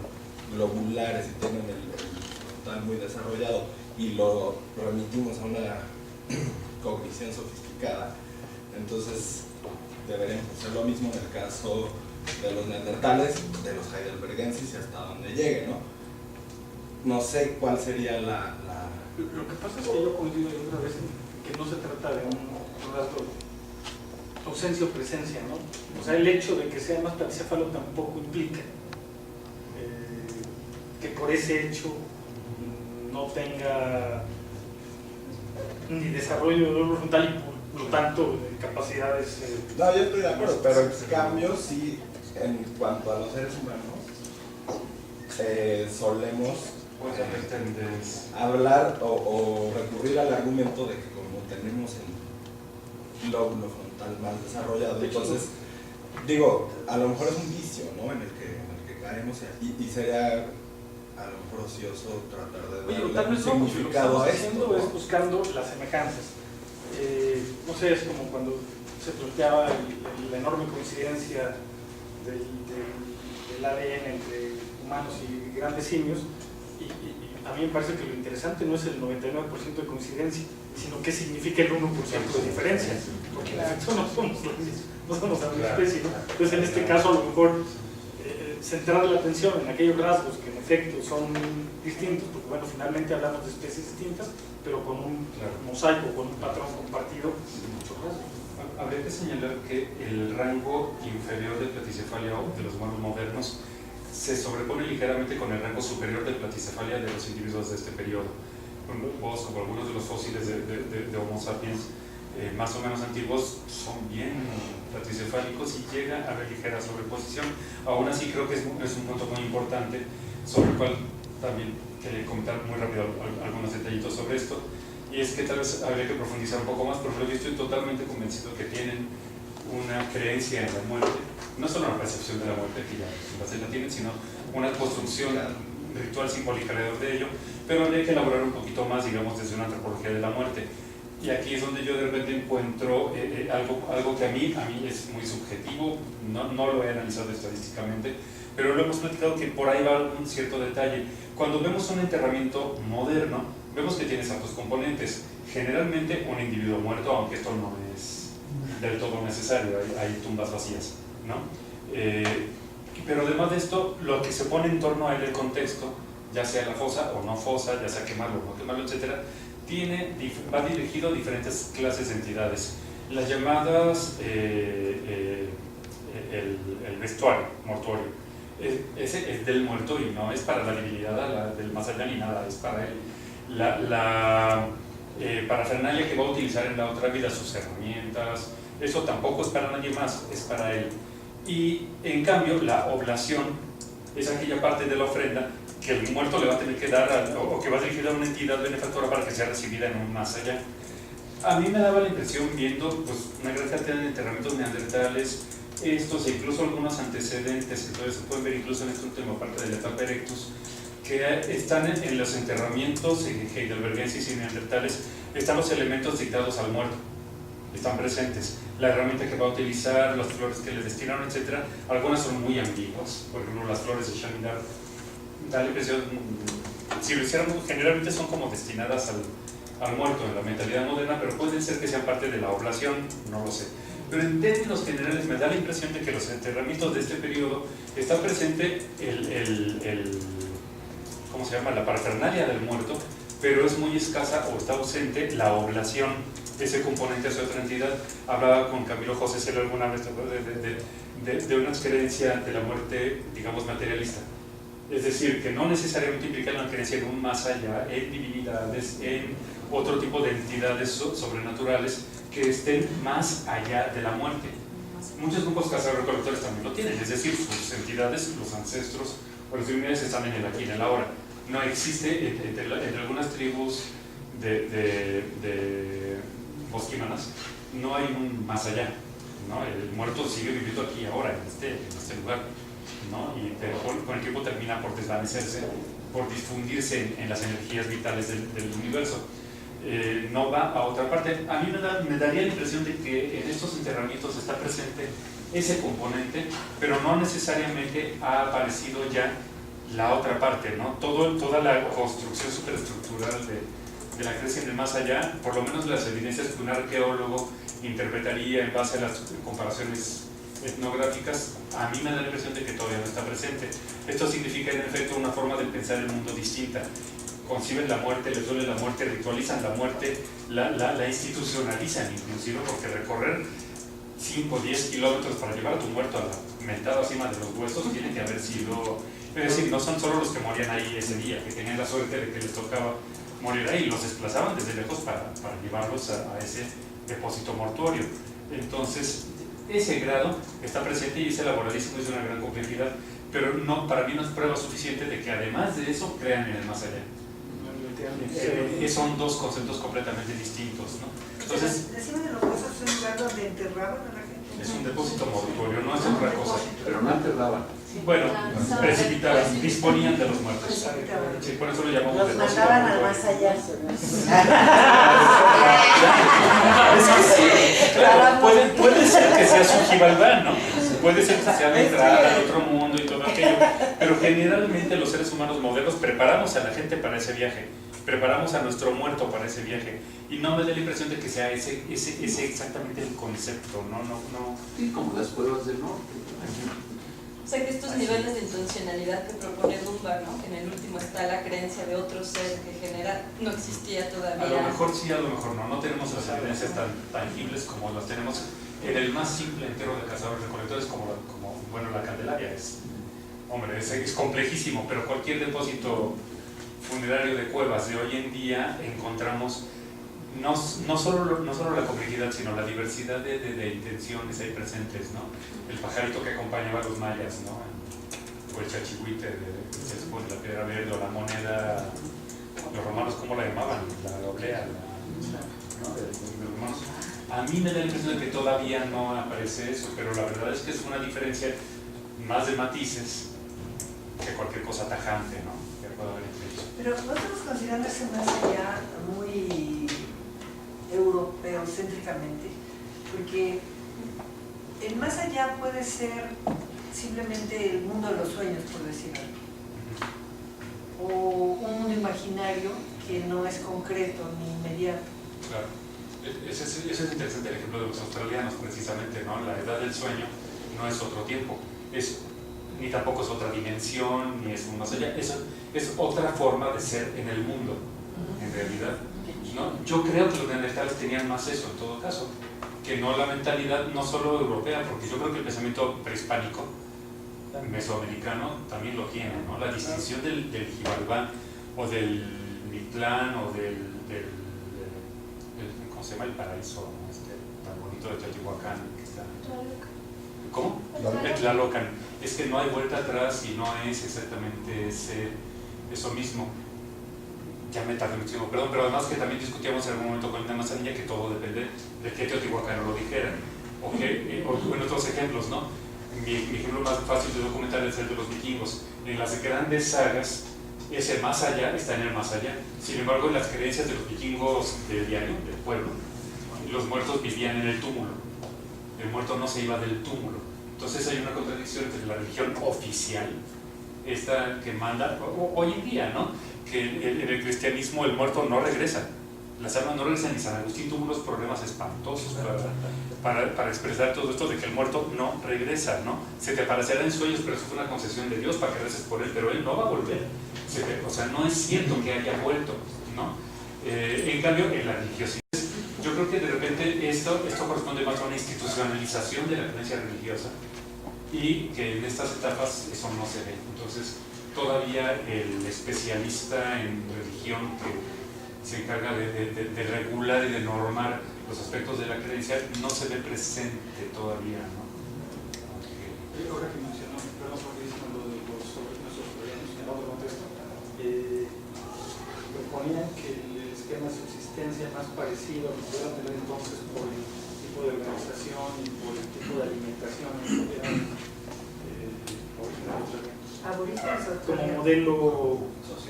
globulares y tienen el frontal muy desarrollado y lo remitimos a una cognición sofisticada, entonces deberíamos hacer lo mismo en el caso de los neandertales, de los heidelbergensis y hasta donde llegue, ¿no? No sé cuál sería Lo que pasa es que yo coincido otra vez en que no se trata de un rasgo ausencia o presencia, ¿no? O sea, el hecho de que sea más platicéfalo tampoco implica que por ese hecho no tenga ni desarrollo de lóbulo frontal y por lo tanto capacidades. No, yo estoy de acuerdo, pero en cambio sí, en cuanto a los seres humanos, solemos hablar o recurrir al argumento de que como tenemos el lóbulo frontal más desarrollado, entonces, digo, a lo mejor es un vicio, ¿no? En el que caemos y sería a lo mejor ocioso tratar de darle un significado a esto, ¿no? Es buscando las semejanzas. No sé, es como cuando se planteaba la enorme coincidencia del ADN entre humanos y grandes simios, y a mí me parece que lo interesante no es el 99% de coincidencia, sino qué significa el 1% de diferencia, porque en efecto no somos la misma especie, ¿no? Entonces en este caso a lo mejor centrar la atención en aquellos rasgos que en efecto son distintos, porque bueno, finalmente hablamos de especies distintas, pero con un mosaico, con un patrón compartido en muchos rasgos. Habría que señalar que el rango inferior de platicefalia de los humanos modernos se sobrepone ligeramente con el rango superior de platicefalia de los individuos de este periodo. Vos, como algunos de los fósiles de Homo sapiens más o menos antiguos, son bien platicefálicos y llega a haber ligera sobreposición. Aún así creo que es un punto muy importante sobre el cual también quería comentar muy rápido algunos detallitos sobre esto, y es que tal vez habría que profundizar un poco más, porque yo estoy totalmente convencido que tienen una creencia en la muerte, no solo una percepción de la muerte, que ya la tienen, sino una construcción ritual simbólica alrededor de ello, pero habría que elaborar un poquito más, digamos, desde una antropología de la muerte. Y aquí es donde yo de repente encuentro algo que a mí es muy subjetivo, no lo he analizado estadísticamente, pero lo hemos platicado que por ahí va un cierto detalle. Cuando vemos un enterramiento moderno, vemos que tiene ciertos componentes. Generalmente un individuo muerto, aunque esto no es del todo necesario, hay tumbas vacías, ¿no? Pero además de esto, lo que se pone en torno a él, el contexto, ya sea la fosa o no fosa, ya sea quemarlo o no quemarlo, etcétera, va dirigido a diferentes clases de entidades. Las llamadas, el vestuario mortuorio, ese es del muerto y no es para la divinidad del más allá ni nada, es para él. La parafernalia que va a utilizar en la otra vida, sus herramientas, eso tampoco es para nadie más, es para él. Y en cambio, la oblación es aquella parte de la ofrenda que el muerto le va a tener que dar o que va dirigida a una entidad benefactora para que sea recibida en un más allá. A mí me daba la impresión, viendo pues, una gran cantidad de enterramientos neandertales, estos e incluso algunos antecedentes, entonces se pueden ver incluso en esta última parte de la etapa Erectus, que están en los enterramientos heidelbergensis y neandertales, están los elementos dictados al muerto. están presentes. La herramienta que va a utilizar, las flores que le destinaron, etcétera, algunas son muy ambiguas. Por ejemplo, las flores de Shaminar da la impresión, si lo hiciéramos, generalmente son como destinadas al muerto en la mentalidad moderna, pero pueden ser que sean parte de la oblación, no lo sé. Pero en términos generales me da la impresión de que los enterramientos de este periodo está presente ¿cómo se llama?, la parafernalia del muerto, pero es muy escasa o está ausente la oblación, ese componente hacia otra entidad. Hablaba con Camilo José Celo alguna vez de una creencia de la muerte, digamos, materialista. Es decir, que no necesariamente implica la creencia en un más allá, en divinidades, en otro tipo de entidades sobrenaturales que estén más allá de la muerte. Muchos grupos cazadores-recolectores también lo tienen, es decir, sus entidades, los ancestros o las divinidades están en el aquí y en el ahora. No existe entre algunas tribus de bosquímanas, no hay un más allá, ¿no? El muerto sigue viviendo aquí y ahora, en este lugar, ¿no? Y con el tiempo termina por desvanecerse, por difundirse en las energías vitales del universo. No va a otra parte. A mí me daría la impresión de que en estos enterramientos está presente ese componente, pero no necesariamente ha aparecido ya la otra parte, ¿no? Toda la construcción superestructural de la creencia en el más allá, por lo menos las evidencias que un arqueólogo interpretaría en base a las comparaciones etnográficas, a mí me da la impresión de que todavía no está presente. Esto significa en efecto una forma de pensar el mundo distinta. Conciben la muerte, les duele la muerte, ritualizan la muerte, la institucionalizan inclusive, porque recorrer 5 o 10 kilómetros para llevar a tu muerto a la mentada cima de los huesos tiene que haber sido, es decir, no son solo los que morían ahí ese día, que tenían la suerte de que les tocaba morir ahí, los desplazaban desde lejos para llevarlos a ese depósito mortuorio. Entonces, ese grado está presente y es elaboradísimo, es de una gran complejidad, pero no, para mí no es prueba suficiente de que además de eso crean en el más allá. Son dos conceptos completamente distintos, ¿no? Entonces, encima de los huesos es un lugar donde enterraban a la gente. Es un depósito mortuorio, no es otra cosa. Pero no enterraban. Bueno, precipitaban, disponían de los muertos. Sí, por eso lo llamamos Los depósito mandaban al mortuorio. más allá. Es que sí, claro, puede ser que sea su Xibalbán, ¿no? Puede ser que sea la entrada al otro mundo y todo aquello, pero generalmente los seres humanos modernos preparamos a la gente para ese viaje, preparamos a nuestro muerto para ese viaje, y no me da la impresión de que sea ese exactamente el concepto, no. Sí, como las cuevas del norte. O sea que estos niveles de intencionalidad que propone Dunbar, ¿no? En el último está la creencia de otro ser que genera, no existía todavía. A lo mejor sí, a lo mejor no tenemos las evidencias tan tangibles como las tenemos en el más simple entero de cazadores recolectores como bueno, la Candelaria es complejísimo, pero cualquier depósito funerario de cuevas de hoy en día encontramos no solo la complejidad, sino la diversidad de intenciones ahí presentes, ¿no? El pajarito que acompañaba a los mayas, ¿no? O el chachihuite de la piedra verde, o la moneda, los romanos, ¿cómo la llamaban? La oblea, ¿no? De los romanos. A mí me da la impresión de que todavía no aparece eso, pero la verdad es que es una diferencia más de matices que cualquier cosa tajante, ¿no? Que pueda haber entre ellos. Pero nosotros considerando ese más allá muy europeocéntricamente, porque el más allá puede ser simplemente el mundo de los sueños, por decir algo, o un mundo imaginario que no es concreto ni inmediato. Claro. Ese es interesante el ejemplo de los australianos, precisamente, ¿no? La edad del sueño no es otro tiempo, ni tampoco es otra dimensión, ni es un más allá, es otra forma de ser en el mundo, en realidad, ¿no? Yo creo que los neandertales tenían más eso en todo caso, que no la mentalidad no solo europea, porque yo creo que el pensamiento prehispánico, mesoamericano, también lo tiene, ¿no? La distinción del Xibalbán o del Mictlán o del ¿cómo se llama? El paraíso, ¿no? Tan bonito de Teotihuacán que está. ¿Cómo? El Tlalocan. Es que no hay vuelta atrás y no es exactamente eso mismo. Ya me tardé muchísimo, perdón, pero además que también discutíamos en algún momento con una manzanilla que todo depende de que Teotihuacán lo dijera. O en otros ejemplos, ¿no? Mi ejemplo más fácil de documentar es el de los vikingos. En las grandes sagas, ese más allá está en el más allá. Sin embargo, en las creencias de los vikingos del diario, del pueblo, los muertos vivían en el túmulo. El muerto no se iba del túmulo. Entonces hay una contradicción entre la religión oficial, esta que manda, hoy en día, ¿no? Que en el cristianismo el muerto no regresa. Las almas no regresan, y San Agustín tuvo unos problemas espantosos para expresar todo esto de que el muerto no regresa, ¿no? Se te aparecerá en sueños, pero eso fue una concesión de Dios para que reces por él, pero él no va a volver. O sea, no es cierto que haya vuelto, ¿no? En cambio, en la religiosidad, yo creo que de repente esto corresponde más a una institucionalización de la creencia religiosa, y que en estas etapas eso no se ve. Entonces, todavía el especialista en religión que se encarga de regular y de normar los aspectos de la creencia no se ve presente todavía, ¿no? Ahora que mencionó, perdón por decir lo de nuestros coreanos en el otro contexto, proponían que el esquema de subsistencia más parecido que pudieran tener entonces por el tipo de organización y por el tipo de alimentación aborígenes o como modelo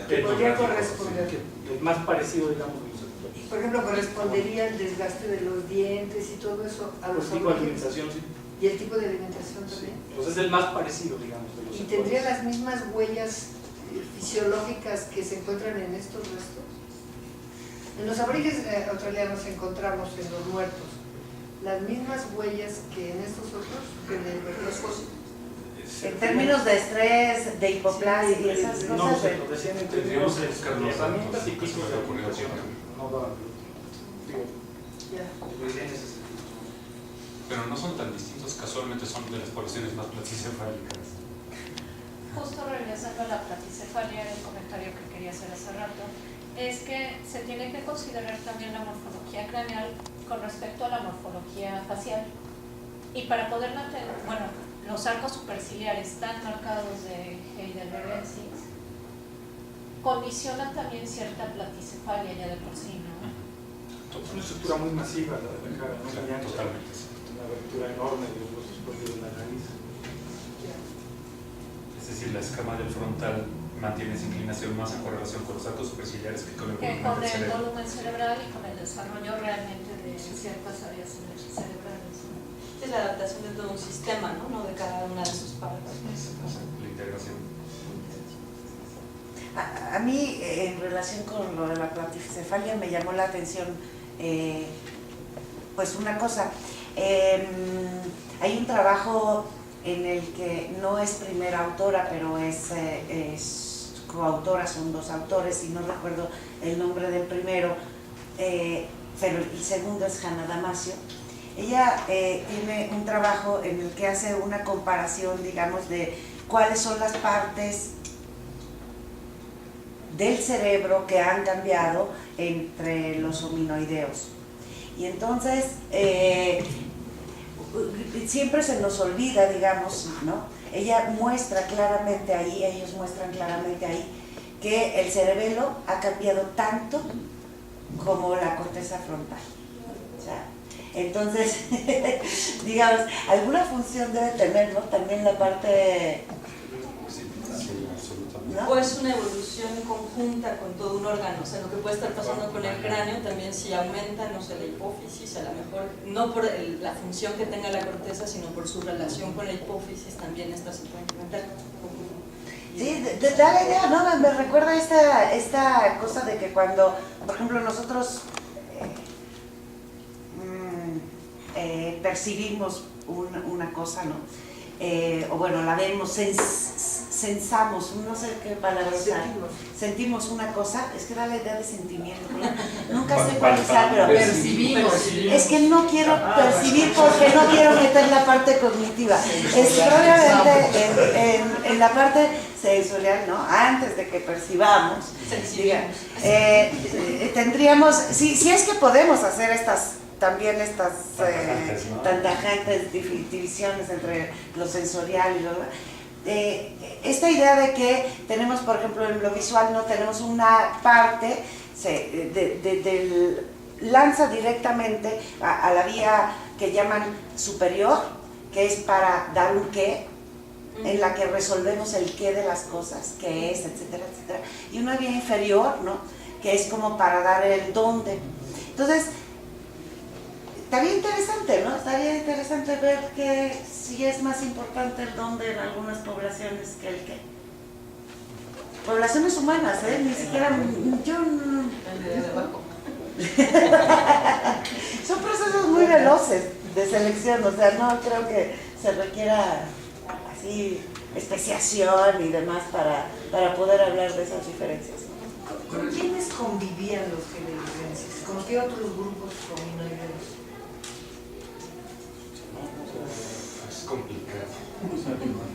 que podría corresponder. el más parecido, digamos, de los sectores. Por ejemplo, correspondería el desgaste de los dientes y todo eso a los El tipo de aborígenes. alimentación, sí. Y el tipo de alimentación también. Pues es el más parecido, digamos, de los ¿Y sectores. tendría las mismas huellas fisiológicas que se encuentran en estos restos? En los aborígenes australianos encontramos en los muertos las mismas huellas que en estos otros, que en los fósiles. En términos de estrés, de hipoplasia y esas No cosas. sé, lo decían en términos de herramientas y tipos de alimentación. No daban, digo, Ya. lo decían en ese sentido. Pero no son tan distintos, casualmente son de las poblaciones más platicefálicas. Justo regresando a la platicefalia, el comentario que quería hacer hace rato, es que se tiene que considerar también la morfología craneal con respecto a la morfología facial. Y para poder mantener, bueno, los arcos superciliares tan marcados de heidelbergensis condicionan también cierta platicefalia ya de por sí, ¿no? Es una estructura muy masiva la de la cara, ¿no? Muy ancha, Totalmente. una abertura enorme de los huesos propios de la nariz. Es decir, la escama del frontal mantiene esa inclinación más en correlación con los arcos superciliares que con el Que volumen con del el cerebro. volumen cerebral y con el desarrollo realmente de ciertas áreas cerebrales. Es la adaptación de todo un sistema, ¿no? No de cada una de sus partes. La integración. A mí, en relación con lo de la platicefalia, me llamó la atención pues una cosa. Hay un trabajo en el que no es primera autora, pero es coautora, son dos autores, y no recuerdo el nombre del primero, pero el segundo es Hanna Damasio. Ella tiene un trabajo en el que hace una comparación, digamos, de cuáles son las partes del cerebro que han cambiado entre los hominoideos. Y entonces, siempre se nos olvida, digamos, ¿no? Ella muestra claramente ahí, ellos muestran claramente ahí, que el cerebelo ha cambiado tanto como la corteza frontal. O sea, entonces, digamos, alguna función debe tener, ¿no? También la parte... ¿no? O es una evolución conjunta con todo un órgano, o sea, lo que puede estar pasando con el cráneo también si aumenta, no sé, la hipófisis, a lo mejor, no por la función que tenga la corteza, sino por su relación con la hipófisis, también esta se puede implementar. Sí, da la idea, ¿no? Me recuerda esta cosa de que cuando, por ejemplo, nosotros percibimos una cosa, ¿no? O bueno, la vemos, sensamos, no sé qué palabra usar, sentimos una cosa, es que da la idea de sentimiento, ¿no? Nunca sé cuál usar, pero Percibimos. es que no quiero percibir porque no quiero meter la parte cognitiva. Es que obviamente en la parte sensorial, ¿no? Antes de que percibamos, diga, tendríamos, si es que podemos hacer estas tantajantes divisiones entre lo sensorial y lo esta idea de que tenemos, por ejemplo, en lo visual no tenemos una parte lanza directamente a la vía que llaman superior, que es para dar un qué, en la que resolvemos el qué de las cosas, qué es, etcétera, etcétera, y una vía inferior, ¿no? Que es como para dar el dónde. Entonces, estaría interesante, ¿no? Estaría interesante ver que si es más importante el dónde en algunas poblaciones que el qué. Poblaciones humanas, ni siquiera yo. Son procesos muy veloces de selección, o sea, no creo que se requiera así especiación y demás para poder hablar de esas diferencias. ¿Con quiénes convivían los heidelbergenses? ¿Con qué otros grupos comunitarios? Es complicado.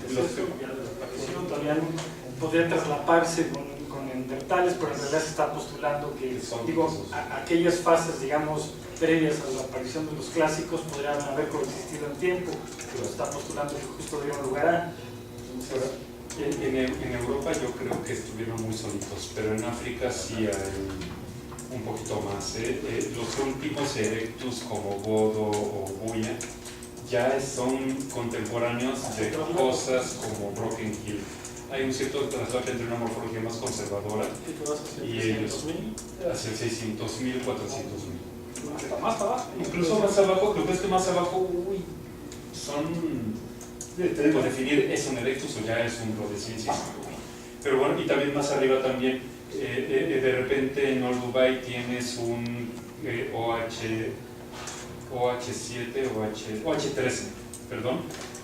Los que ya desaparecieron todavía podrían traslaparse con neandertales, pero en realidad se está postulando que aquellas fases, digamos, previas a la aparición de los clásicos podrían haber coexistido en tiempo, pero se está postulando que justo dieron lugar a. En Europa yo creo que estuvieron muy solitos, pero en África sí hay un poquito más. Los últimos erectus como Bodo o Buya ya son contemporáneos de cosas como Broken Hill. Hay un cierto traslado entre una morfología más conservadora y ellos hacia el 600.000, 400.000. Más abajo. Incluso más abajo, lo que es que más abajo, son. Tenemos que definir, ¿es un erectus o ya es un rhodesiensis? Pero bueno, y también más arriba también, de repente en Old Dubai tienes un OH7, OH13, perdón,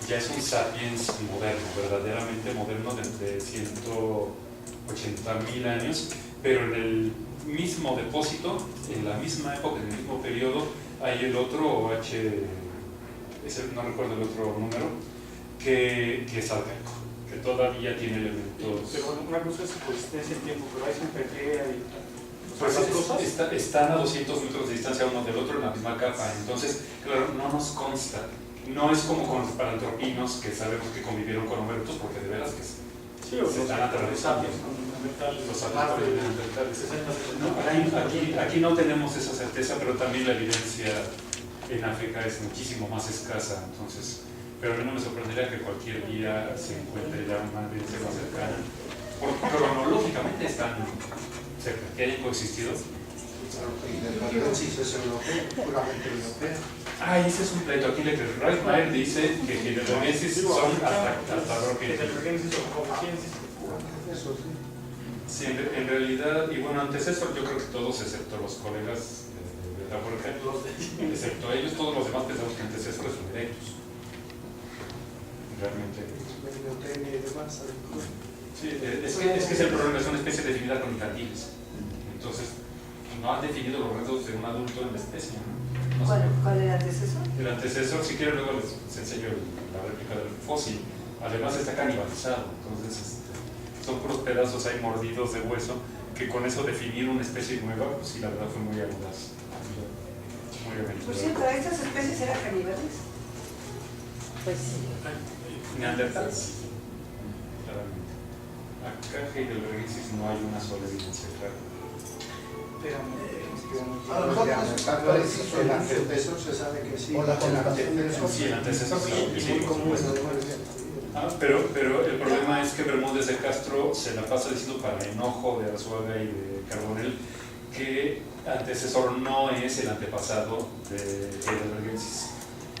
ya es un sapiens moderno, verdaderamente moderno, de 180.000 años, pero en el mismo depósito, en la misma época, en el mismo periodo, hay el otro no recuerdo el otro número, que es arcaico, que todavía tiene elementos. Pero bueno, una cosa es coexistencia en tiempo, pero hay siempre que hay. Pues están a 200 metros de distancia uno del otro en la misma capa, entonces, claro, no nos consta. No es como con los parantropinos que sabemos que convivieron con Homertus, porque de veras que sí, o están atravesados. Los sapiens neandertales. Aquí no tenemos esa certeza, pero también la evidencia en África es muchísimo más escasa, entonces. Pero a mí no me sorprendería que cualquier día se encuentre ya una evidencia más cercana, porque cronológicamente están cerca, que hayan coexistido. Heidelbergensis es europeo, puramente europeo. Ese es un pleito. Aquí Reismayer dice que Heidelbergensis son hasta Broken. Heidelbergensis o Covicensis. Eso sí. Sí, en realidad, y bueno, antes eso, yo creo que todos, excepto los colegas de la puerta, excepto ellos, todos los demás pensamos que antes eso es un erectus. Realmente. Sí, es que es el problema, es una especie definida con infantiles. Entonces, no han definido los rasgos de un adulto en la especie. ¿No? ¿Cuál era el antecesor? El antecesor, si quieren, luego les enseño la réplica del fósil. Además, está canibalizado. Entonces, son puros pedazos ahí mordidos de hueso que con eso definir una especie nueva, pues sí, la verdad fue muy audaz. Muy aventurado. Por cierto, ¿estas especies eran caníbales? Pues sí. Neandertales. Claramente. Acá Heidelbergensis no hay una sola evidencia clara. A lo mejor el antecesor se sabe que sí. O la colaboración. Sí, el antecesor, sí, sí, muy común. Pero el problema es que Bermúdez de Castro se la pasa diciendo para enojo de Arzuaga y de Carbonell que antecesor no es el antepasado de Heidelbergensis.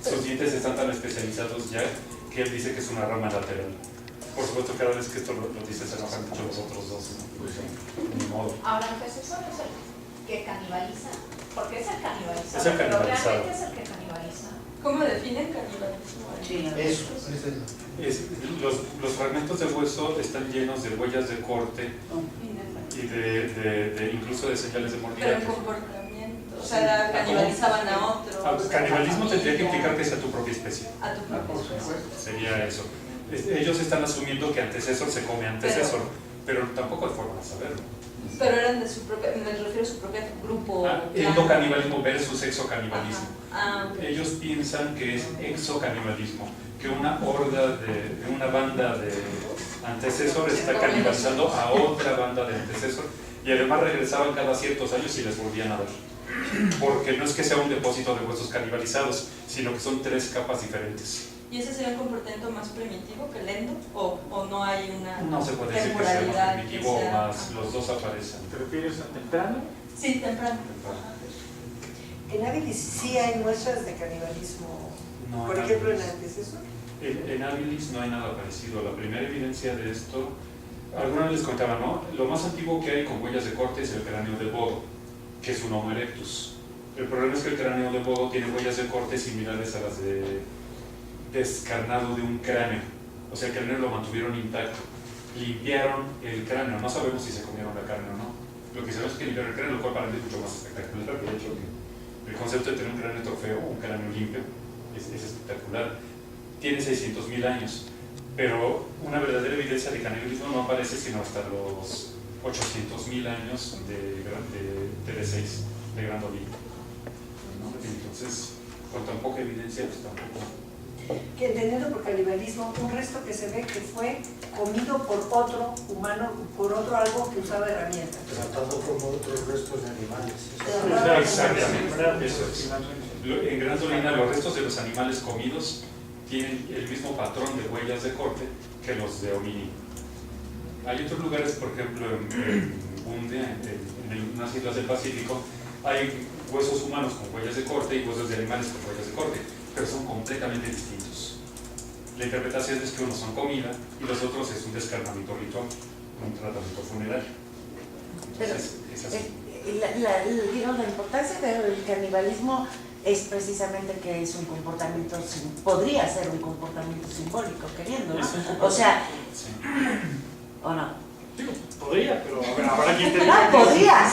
Sus dientes están tan especializados ya que él dice que es una rama lateral. Por supuesto, cada vez que esto lo dice se enojan mucho los otros dos, ¿no? Ni modo. Ahora, antecesor es el que canibaliza, porque es el canibalizado, Es el pero canibalizado. realmente es el que canibaliza. ¿Cómo definen canibalismo? Eso. Los fragmentos de hueso están llenos de huellas de corte y de incluso de señales de Pero mordida. en comportamiento, o sea, canibalizaban a otro. Canibalismo tendría que implicar que sea tu propia especie. A tu propia especie. Sería eso. Ellos están asumiendo que antecesor se come antecesor, pero tampoco hay forma de saberlo. Pero eran de su propia, me refiero a su propio grupo. Endocanibalismo versus exocanibalismo. Okay. Ellos piensan que es exocanibalismo, que una horda una banda de antecesor está canibalizando a otra banda de antecesor y además regresaban cada ciertos años y les volvían a ver. Porque no es que sea un depósito de huesos canibalizados, sino que son 3 capas diferentes. ¿Y ese sería un comportamiento más primitivo que el endo? ¿O no hay una No se puede decir que sea más temporalidad primitivo que o sea- más, los dos aparecen. ¿Te refieres a temprano? Sí, temprano. En Habilis sí hay muestras de canibalismo, No, por en ejemplo en Habilis. antecesos. En Habilis no hay nada parecido. La primera evidencia de esto, alguna vez les contaba, ¿no? Lo más antiguo que hay con huellas de corte es el cráneo de Bodo, que es un Homo erectus. El problema es que el cráneo de Bodo tiene huellas de corte similares a las de descarnado de un cráneo. O sea, el cráneo lo mantuvieron intacto. Limpiaron el cráneo, no sabemos si se comieron la carne o no. Lo que sabemos es que limpiaron el cráneo, lo cual para mí es mucho más espectacular. De hecho, el concepto de tener un cráneo trofeo, un cráneo limpio, es espectacular. Tiene 600.000 años, pero una verdadera evidencia de canibalismo no aparece sino hasta los 800.000 años de TD6, de Grandolina, ¿no? Entonces, con tan poca evidencia, pues tampoco. Que entendiendo por canibalismo, un resto que se ve que fue comido por otro humano, por otro algo que usaba herramientas. Tratado como otros restos de animales. Exactamente, eso es. En Grandolina, los restos de los animales comidos tienen el mismo patrón de huellas de corte que los de homínido. Hay otros lugares, por ejemplo, en Bunde, en unas islas del Pacífico, hay huesos humanos con huellas de corte y huesos de animales con huellas de corte, pero son completamente distintos. La interpretación es que unos son comida y los otros es un descarnamiento ritual, un tratamiento funerario. Entonces, es así. La importancia del canibalismo es precisamente que es un comportamiento, podría ser un comportamiento simbólico, queriendo, ¿no? O sea, Sí. ¿o no? Digo, podría, pero a ver, habrá quien te No, podría.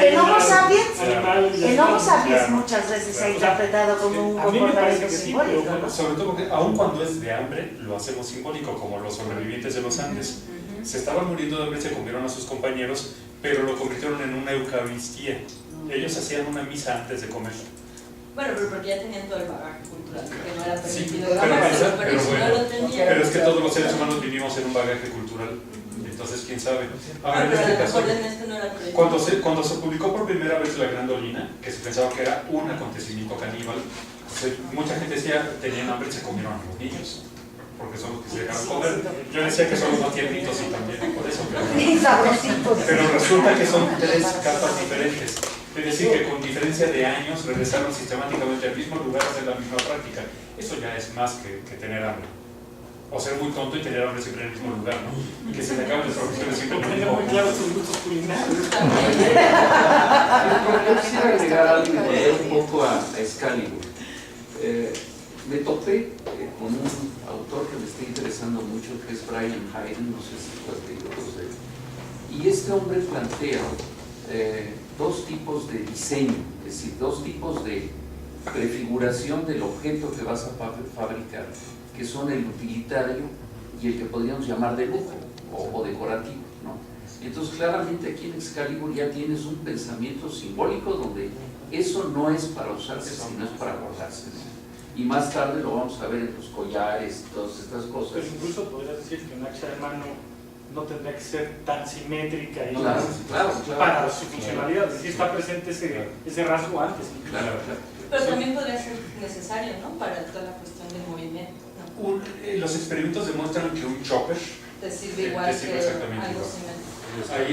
En Homo sapiens muchas veces se ha interpretado como un a mí me parece comportamiento que sí, simbólico, pero ¿no? Sobre todo porque aun cuando es de hambre, lo hacemos simbólico, como los sobrevivientes de los Andes. Se estaban muriendo de hambre, se comieron a sus compañeros, pero lo convirtieron en una eucaristía. Ellos hacían una misa antes de comer. Bueno, pero porque ya tenían todo el bagaje cultural, que no era Sí, permitido pero grabarse, pero si bueno, no lo tenían. pero es que todos los seres humanos vivimos en un bagaje cultural, entonces quién sabe. Ahora, en Pero este a lo caso, mejor en este no era prohibido. cuando se publicó por primera vez la Grandolina, que se pensaba que era un acontecimiento caníbal, mucha gente decía tenían hambre y se comieron a los niños, porque son los que se dejaron comer. Yo decía que son los más tiernitos y también por eso, pero resulta que son tres capas diferentes. Es decir, que con diferencia de años regresaron sistemáticamente al mismo lugar a hacer la misma práctica. Eso ya es más que tener hambre. O ser muy tonto y tener hambre siempre en el mismo lugar, ¿no? Y que se le acaben las profesiones siempre en el Tenía mismo muy claros sus gustos culinarios. Yo quisiera agregar algo y volver un poco a Excalibur. Me topé con un autor que me está interesando mucho, que es Brian Hayden, no sé si tú has leído de él. Y este hombre plantea dos tipos de diseño, es decir, dos tipos de prefiguración del objeto que vas a fabricar, que son el utilitario y el que podríamos llamar de lujo o decorativo, ¿no? Entonces claramente aquí en Excalibur ya tienes un pensamiento simbólico donde eso no es para usarse, sino es para guardarse, ¿no? Y más tarde lo vamos a ver en los collares y todas estas cosas. Pero incluso podrías decir que un hacha de mano no tendría que ser tan simétrica y Claro, claro, para su funcionalidad, es decir, está presente ese rasgo antes. Claro. Pero también podría ser necesario, ¿no? Para toda la cuestión del movimiento, ¿no? Los experimentos demuestran que un chopper Te sirve igual te sirve que exactamente algo igual. simétrico. Ahí,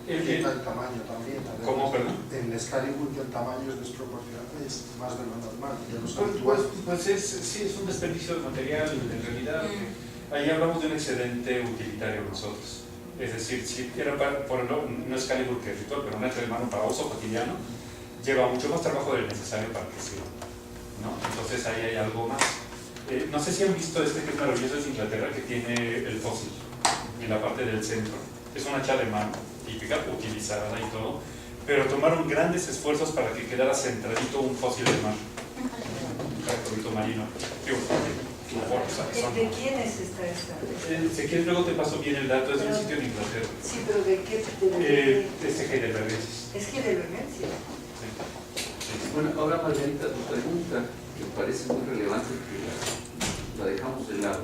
el tamaño también. ¿Cómo, perdón? En Excalibur el tamaño es desproporcional, es más de lo normal. De los Pues sí, es un desperdicio de material en realidad. Ahí hablamos de un excedente utilitario nosotros. Es decir, si era por ejemplo, no es Excalibur que es ritual, pero un hacha de mano para uso cotidiano, lleva mucho más trabajo del necesario para que sirva, ¿no? Entonces ahí hay algo más. No sé si han visto este que es maravilloso, es Inglaterra, que tiene el fósil en la parte del centro. Es una hacha de mano típica, utilizada y todo, pero tomaron grandes esfuerzos para que quedara centradito un fósil de mar, un caracolito marino. ¿De quién es esta? Si quieres luego te paso bien el dato, es de un sitio en Inglaterra. Sí, pero ¿de qué? Heidelbergensis. Es Heidelbergensis. Bueno, ahora Margarita, tu pregunta, que parece muy relevante, que la dejamos de lado.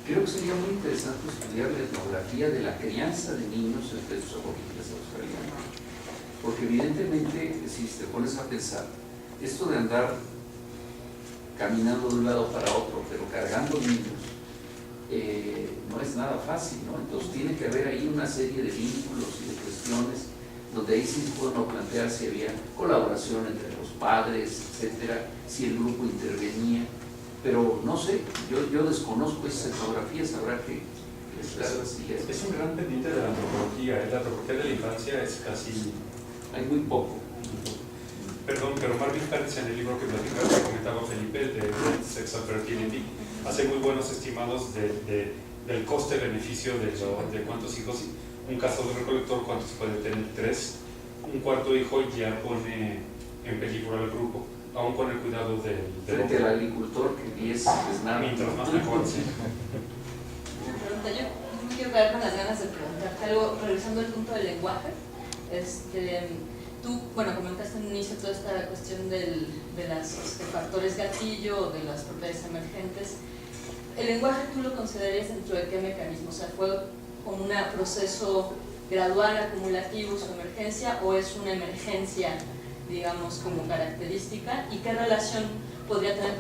Creo que sería muy interesante estudiar la etnografía de la crianza de niños en estos aborígenes australianos. Porque evidentemente, si te pones a pensar, esto de andar caminando de un lado para otro, pero cargando niños, no es nada fácil, ¿no? Entonces tiene que haber ahí una serie de vínculos y de cuestiones donde ahí sí pudo uno plantear si había colaboración entre los padres, etcétera, si el grupo intervenía, pero no sé, yo desconozco esas etnografías, habrá que estarlas y Es un gran pendiente de la antropología, la antropología de la infancia es casi... hay muy poco. Perdón, pero Marvin Harris en el libro que comentaba Felipe, el de Sex and Fertility, hace muy buenos estimados del coste-beneficio de cuántos hijos, un caso de recolector, cuántos puede tener, 3, un cuarto hijo ya pone en peligro al grupo, aún con el cuidado del Frente al agricultor, que 10 es nada. Mientras más mejor, sí. Pregunta, yo me quiero quedar con las ganas de preguntarte algo, revisando el punto del lenguaje. Tú, bueno, comentaste en un inicio toda esta cuestión de los factores gatillo, de las propiedades emergentes. ¿El lenguaje tú lo considerarías dentro de qué mecanismo? O sea, ¿fue como un proceso gradual, acumulativo, su emergencia, o es una emergencia, digamos, como característica? ¿Y qué relación podría tener,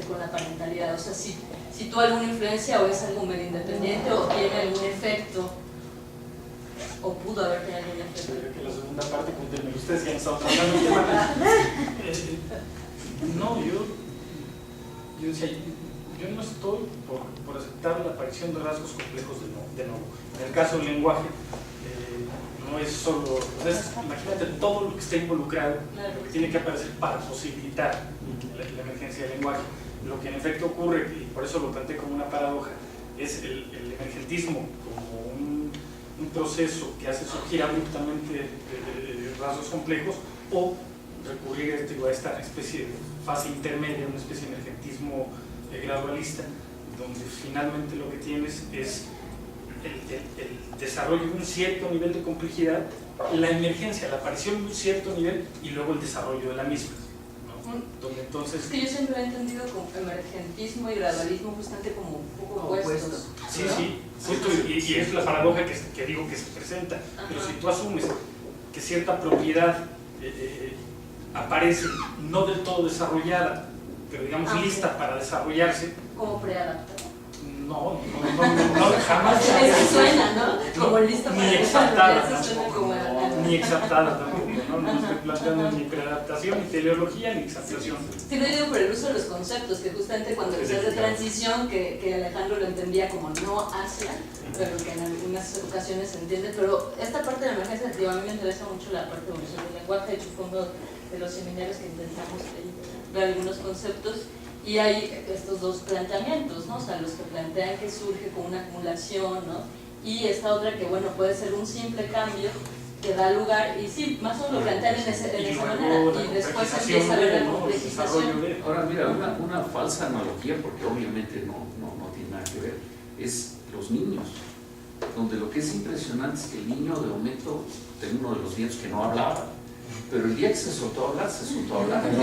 con la parentalidad? O sea, si tuvo alguna influencia o es algo medio independiente o tiene algún efecto, o pudo haber tenido algún efecto. Creo que la segunda parte, cuéntenme ustedes, ya no estamos hablando del tema. No, yo decía, yo no estoy por aceptar la aparición de rasgos complejos de nuevo. En el caso del lenguaje, no es solo, imagínate todo lo que está involucrado, lo que tiene que aparecer para posibilitar la emergencia del lenguaje. Lo que en efecto ocurre, y por eso lo planteé como una paradoja, es el emergentismo como un proceso que hace surgir abruptamente rasgos complejos, o recurrir a esta especie de fase intermedia, una especie de emergentismo gradualista, donde finalmente lo que tienes es el desarrollo de un cierto nivel de complejidad, la emergencia, la aparición de un cierto nivel y luego el desarrollo de la misma, ¿no? Donde entonces... Es que yo siempre he entendido como emergentismo y gradualismo justamente como un poco opuestos. Sí, sí, justo, y es la paradoja que digo que se presenta. Ajá. Pero si tú asumes que cierta propiedad aparece no del todo desarrollada, pero digamos lista para desarrollarse, como preadaptada. No, jamás. Eso suena, ¿no? Como lista para ni exaltada, ni exaltada tampoco, ¿no? No estoy planteando ni preadaptación, ni teleología, ni exaltación. Sí, lo digo por el uso de los conceptos, que justamente cuando decías de transición, que Alejandro lo entendía como no hacia, pero que en algunas ocasiones se entiende. Pero esta parte de la emergencia, digo, a mí me interesa mucho la parte de evolución del lenguaje. De hecho, fue uno de los seminarios que intentamos ver algunos conceptos. Y hay estos dos planteamientos, ¿no? O sea, los que plantean que surge como una acumulación, ¿no? Y esta otra que, bueno, puede ser un simple cambio que da lugar, y sí, más o menos lo plantean en esa manera, y después empieza a ver la complejización. Ahora, mira, una falsa analogía, porque obviamente no tiene nada que ver, es los niños, donde lo que es impresionante es que el niño de momento, tengo uno de los nietos que no hablaba, pero el día que se soltó a hablar, se soltó a hablar. Pero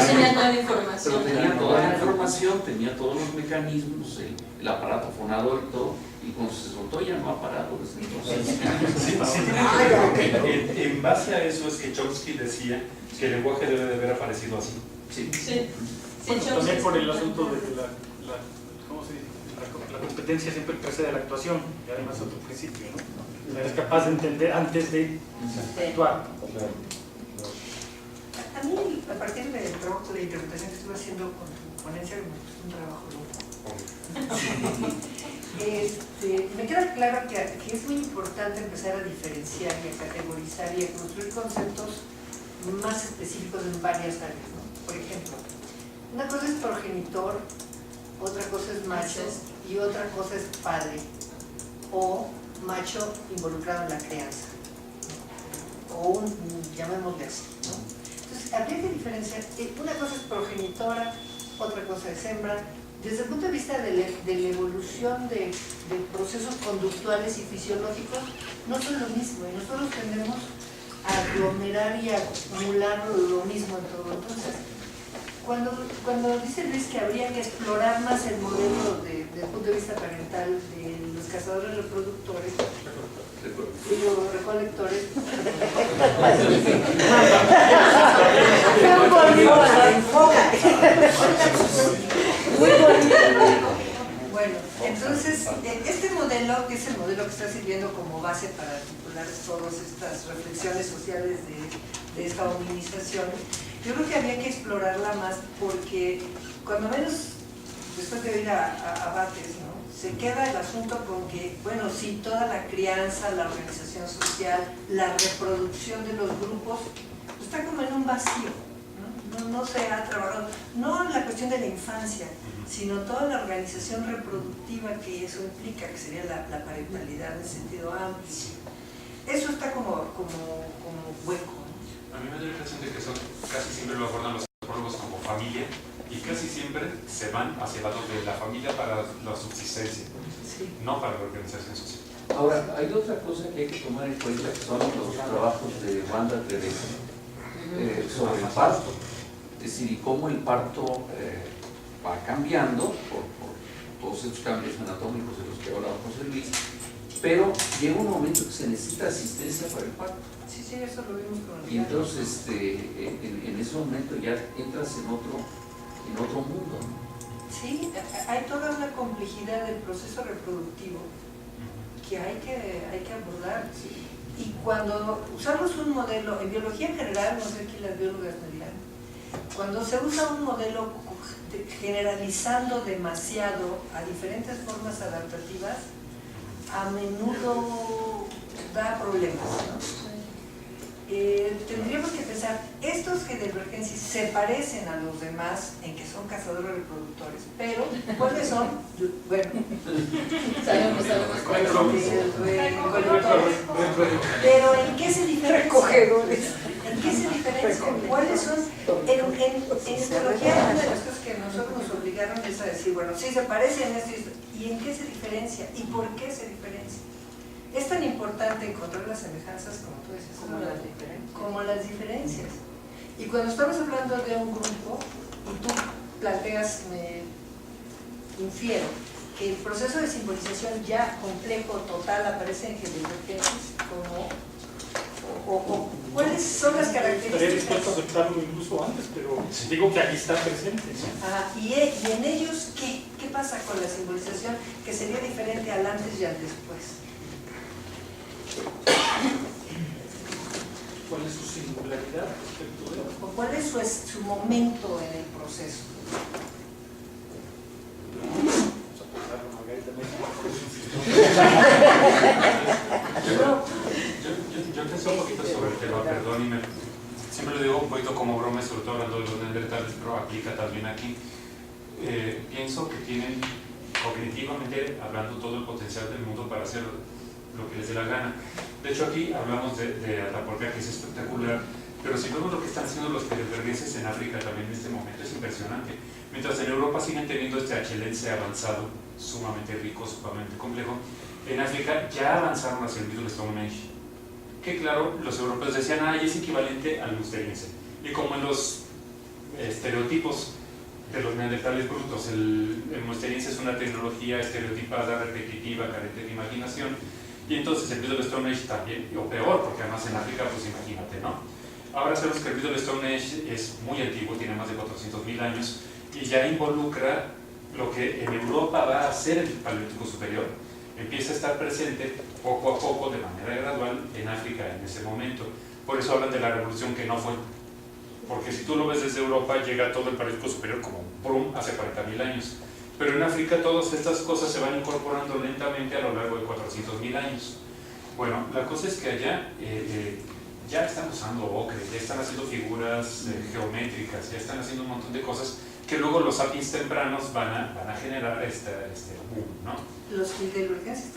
tenía toda la información. Pero tenía toda la información, tenía todos los mecanismos, el aparato fonador y todo, y cuando se soltó ya no ha parado desde entonces. En base a eso es que Chomsky decía que el lenguaje debe de haber aparecido así. Sí. Bueno, también por el asunto de que ¿cómo se dice? La competencia siempre precede a la actuación, y además otro principio, ¿no? Eres capaz de entender antes de actuar. A mí, a partir del trabajo de interpretación que estuve haciendo con tu ponencia, que me costó un trabajo me queda claro que es muy importante empezar a diferenciar y a categorizar y a construir conceptos más específicos en varias áreas, ¿no? Por ejemplo, una cosa es progenitor, otra cosa es macho y otra cosa es padre o macho involucrado en la crianza, ¿no? O llamémosle así, ¿no? Entonces, habría que diferenciar, una cosa es progenitora, otra cosa es hembra. Desde el punto de vista de la evolución de procesos conductuales y fisiológicos, no son lo mismo, y nosotros tendemos a aglomerar y a acumular lo mismo en todo. Entonces, cuando dice Luis que habría que explorar más el modelo desde el punto de vista parental de los cazadores reproductores, digo, recolectores, bueno, entonces este modelo, que es el modelo que está sirviendo como base para articular todas estas reflexiones sociales de esta hominización. Yo creo que había que explorarla más porque cuando menos después de oír a Bates, ¿no? Se queda el asunto con que, bueno, sí, toda la crianza, la organización social, la reproducción de los grupos, está como en un vacío, ¿no? No se ha trabajado, no en la cuestión de la infancia, sino toda la organización reproductiva que eso implica, que sería la parentalidad en sentido amplio. Eso está como hueco, ¿no? A mí me da la impresión de que eso casi siempre lo abordan los antropólogos como familia, y casi siempre se van hacia el lado de la familia para la subsistencia, sí, no para la organización social. Ahora, hay otra cosa que hay que tomar en cuenta, que son los trabajos de Wanda Teresa sobre el parto, es decir, y cómo el parto va cambiando por todos estos cambios anatómicos de los que hablaba José Luis, pero llega un momento que se necesita asistencia para el parto. Sí, eso lo vimos con el y entonces en ese momento ya entras en otro mundo, ¿no? Sí, hay toda una complejidad del proceso reproductivo que hay que abordar. Sí. Y cuando usamos un modelo, en biología en general, no sé aquí las biólogas me dirán, cuando se usa un modelo generalizando demasiado a diferentes formas adaptativas, a menudo da problemas, ¿no? Tendríamos que pensar, estos Heidelbergensis se parecen a los demás en que son cazadores reproductores, pero ¿cuáles son? Bueno, sabemos pero ¿en qué se diferencian? Recogedores. ¿En qué se diferencian? ¿Cuáles son? En histología, una de las cosas que nosotros nos obligaron es a decir, bueno, sí se parecen, ¿y en qué se diferencia? ¿Y por qué se diferencia? Es tan importante encontrar las semejanzas, como tú dices, como las diferencias. Y cuando estamos hablando de un grupo, y tú planteas, me infiero, que el proceso de simbolización ya complejo, total, aparece en Heidelbergensis o ¿cuáles son las características? Estaría dispuesto a aceptarlo incluso antes, pero digo que aquí está presente. Y en ellos, ¿qué pasa con la simbolización que sería diferente al antes y al después? ¿Cuál es su singularidad respecto de él? ¿O cuál es su momento en el proceso? Yo pensé un poquito sobre el tema, perdón, y siempre lo digo un poquito como broma, sobre todo hablando de los neandertales, pero aplica también aquí. Pienso que tienen, cognitivamente hablando, todo el potencial del mundo para hacer lo que les dé la gana. De hecho, aquí hablamos de Atapuerca, que es espectacular, pero si vemos lo que están haciendo los heidelbergenses en África también en este momento, es impresionante. Mientras en Europa siguen teniendo este achelense avanzado, sumamente rico, sumamente complejo, en África ya avanzaron hacia el Middle Stone Age, que claro, los europeos decían, es equivalente al musteriense. Y como en los estereotipos de los neandertales brutos, el musteriense es una tecnología estereotipada, repetitiva, carente de imaginación, y entonces el Middle Stone Age también, o peor, porque además en África, pues imagínate, ¿no? Ahora sabemos que el Middle Stone Age es muy antiguo, tiene más de 400.000 años, y ya involucra lo que en Europa va a ser el Paleolítico Superior. Empieza a estar presente poco a poco, de manera gradual, en África en ese momento. Por eso hablan de la revolución que no fue. Porque si tú lo ves desde Europa, llega todo el Paleolítico Superior como ¡prum! Hace 40.000 años. Pero en África todas estas cosas se van incorporando lentamente a lo largo de 400.000 años. Bueno, la cosa es que allá ya están usando ocre, ya están haciendo figuras geométricas, ya están haciendo un montón de cosas que luego los sapiens tempranos van a generar este boom, ¿no? Los heidelbergenses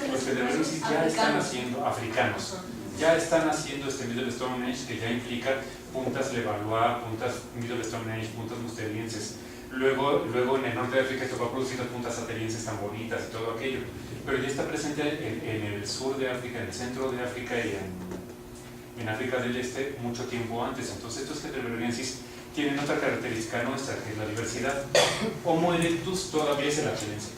ya están haciendo, africanos, ya están haciendo este Middle Stone Age, que ya implica puntas Levallois, puntas Middle Stone Age, puntas musterienses. Luego en el norte de África esto va a producir las puntas atenienses tan bonitas y todo aquello, pero ya está presente en el sur de África, en el centro de África y en África del Este mucho tiempo antes. Entonces estos heidelbergensis tienen otra característica nuestra, que es la diversidad. Homo erectus todavía es el achelense,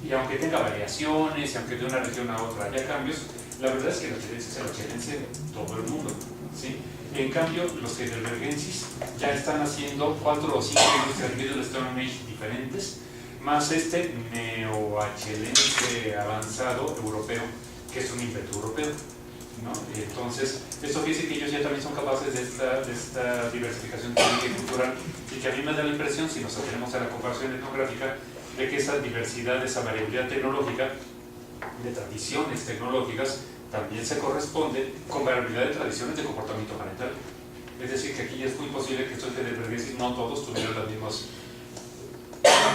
y aunque tenga variaciones, y aunque de una región a otra haya cambios, la verdad es que el achelense es el achelense de todo el mundo, ¿sí? En cambio, los heidelbergensis ya están haciendo 4 o 5 industrias Middle Stone Age diferentes, más este neoachelense avanzado europeo, que es un invento europeo. ¿no? Entonces, esto fíjense que ellos ya también son capaces de esta diversificación técnica y cultural, y que a mí me da la impresión, si nos atenemos a la comparación etnográfica, de que esa diversidad, esa variabilidad tecnológica, de tradiciones tecnológicas, también se corresponde con variabilidad de tradiciones de comportamiento parental. Es decir, que aquí ya es muy posible que estos de no todos tuvieran las mismas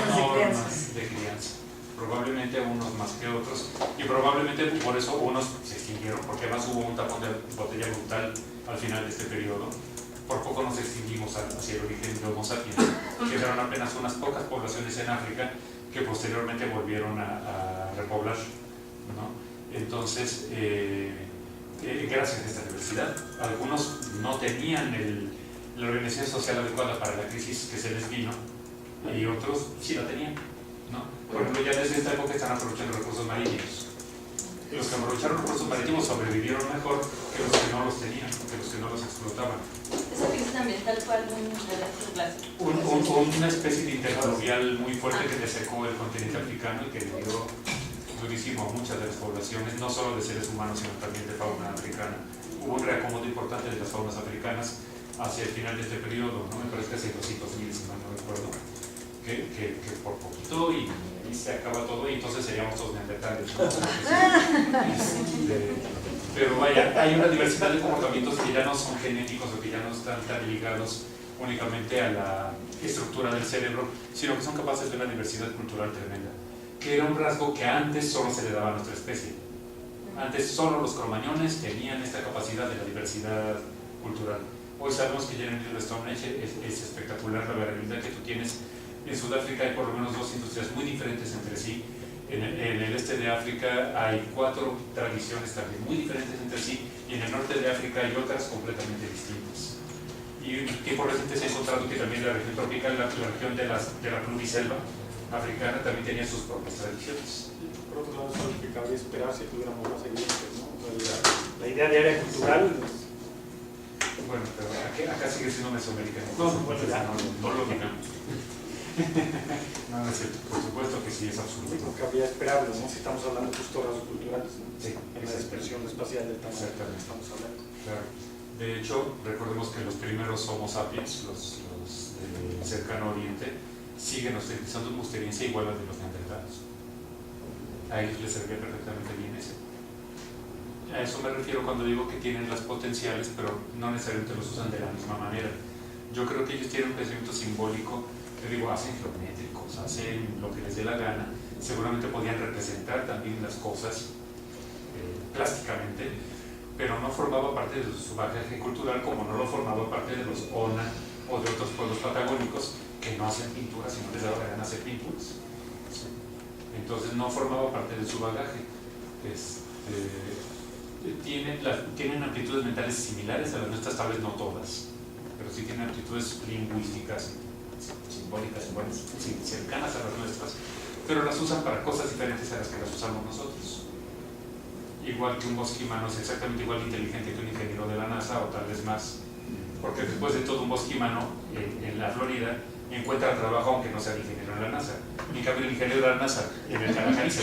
normas de crianza. Probablemente unos más que otros, y probablemente por eso unos se extinguieron, porque además hubo un tapón de botella brutal al final de este periodo. Por poco nos extinguimos hacia el origen de Homo sapiens, que eran apenas unas pocas poblaciones en África que posteriormente volvieron a repoblar, ¿no? Entonces, gracias a esta diversidad, algunos no tenían la organización social adecuada para la crisis que se les vino, y otros sí la tenían, ¿no? Por ejemplo, ya desde esta época están aprovechando recursos marítimos. Los que aprovecharon recursos marítimos sobrevivieron mejor que los que no los tenían, que los que no los explotaban. ¿Esa crisis ambiental fue algún evento clásico? Una especie de interfluvial muy fuerte que desecó el continente africano y que dio durísimo a muchas de las poblaciones, no solo de seres humanos, sino también de fauna africana. Hubo un reacomodo importante de las faunas africanas hacia el final de este periodo, ¿no? Me parece que hace 200.000, si mal no recuerdo, que por poquito y se acaba todo, y entonces seríamos todos neandertales, ¿no? Pero vaya, hay una diversidad de comportamientos que ya no son genéticos o que ya no están tan ligados únicamente a la estructura del cerebro, sino que son capaces de una diversidad cultural tremenda, que era un rasgo que antes solo se le daba a nuestra especie. Antes solo los cromañones tenían esta capacidad de la diversidad cultural. Hoy sabemos que ya en el Stone Age es espectacular la variabilidad que tú tienes. En Sudáfrica hay por lo menos dos industrias muy diferentes entre sí. En el este de África hay 4 tradiciones también muy diferentes entre sí, y en el norte de África hay otras completamente distintas. Y en tiempo reciente se ha encontrado que también la región tropical, la región de la pluriselva africana, también tenía sus propias tradiciones. Por otro lado, eso que cabría esperar si tuviéramos más evidencias, ¿no? La idea de área cultural. Bueno, pero acá sigue siendo mesoamericano. No, bueno, ya. No lo digamos. No, no es cierto. Por supuesto que sí es absoluto. Lo que habría esperable, ¿no? Si estamos hablando justo de rasgos culturales, ¿no? Sí, En la dispersión espacial del tamaño que estamos hablando. Claro. De hecho, recordemos que los primeros Homo sapiens, los del cercano oriente, siguen utilizando una experiencia igual a la de los neandertales. A ellos les servía perfectamente bien ese. A eso me refiero cuando digo que tienen las potenciales, pero no necesariamente los usan de la misma manera. Yo creo que ellos tienen un pensamiento simbólico, que digo, hacen geométricos, hacen lo que les dé la gana, seguramente podían representar también las cosas plásticamente, pero no formaba parte de su bagaje cultural, como no lo formaba parte de los Ona o de otros pueblos patagónicos que no hacen pinturas y no les daba la gana hacer pinturas. Entonces no formaba parte de su bagaje. Tienen aptitudes mentales similares a las nuestras, tal vez no todas, pero sí tienen aptitudes lingüísticas, simbólicas, cercanas a las nuestras, pero las usan para cosas diferentes a las que las usamos nosotros. Igual que un bosquimano es exactamente igual de inteligente que un ingeniero de la NASA, o tal vez más, porque después de todo un bosquimano en la Florida encuentra trabajo aunque no sea ingeniero en la NASA. En cambio el ingeniero de la NASA en el Calajari se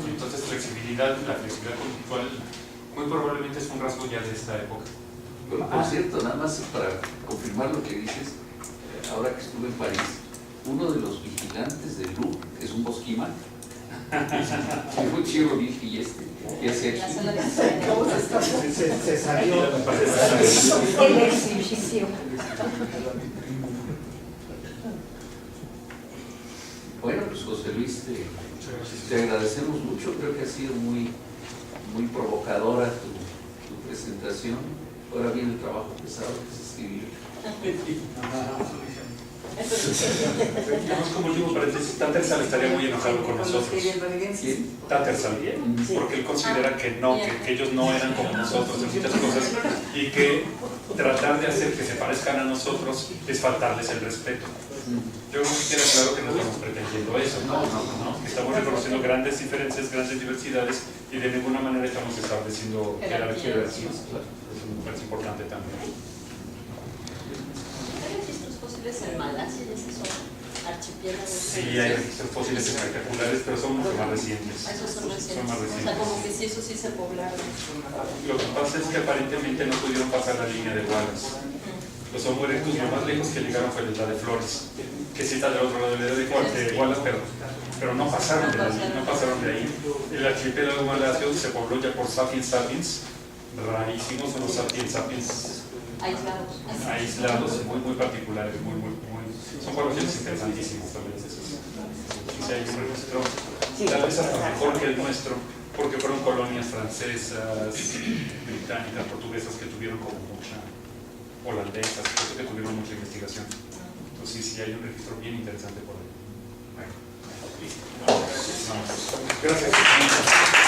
Entonces la flexibilidad conductual muy probablemente es un rasgo ya de esta época. Bueno, por cierto, nada más para confirmar lo que dices, ahora que estuve en París, uno de los vigilantes del Louvre es un bosquimano. Es muy chido, dije, ¿y este? ¿Qué hace aquí? Se salió. El exhibición. Bueno, pues José Luis, te agradecemos mucho, creo que ha sido muy provocadora tu presentación. Ahora viene el trabajo pesado, que es escribir. Como último paréntesis, Tattersall estaría muy enojado con nosotros. Tattersall, porque él considera que no, que ellos no eran como nosotros en muchas cosas, y que tratar de hacer que se parezcan a nosotros es faltarles el respeto. Yo creo que queda claro que no estamos pretendiendo eso, ¿no? Estamos reconociendo grandes diferencias, grandes diversidades, y de ninguna manera estamos estableciendo jerarquías. Eso es importante también. ¿Hay registros fósiles en Malasia y esas son archipiélagos? piedras. Sí, hay registros fósiles espectaculares, pero son mucho más recientes. Esos son recientes. Son más O sea, recientes. como que sí, eso sí se poblaron. Lo que pasa es que aparentemente no pudieron pasar la línea de Wallace. Los Homo erectus lo más lejos que llegaron fue la isla de Flores, que sí está del otro lado de la de Wallace, pero no pasaron de la línea, no pasaron de ahí. El archipiélago malasio se pobló ya por sapiens sapiens, rarísimos, son los sapiens sapiens aislados, muy particulares, son poblaciones interesantísimos también esos. Si hay un registro, tal vez hasta mejor que el nuestro, porque fueron colonias francesas, británicas, portuguesas que tuvieron como mucha, holandesas, que tuvieron mucha investigación. Entonces sí hay un registro bien interesante por ahí. Bueno, listo. Vamos. Gracias.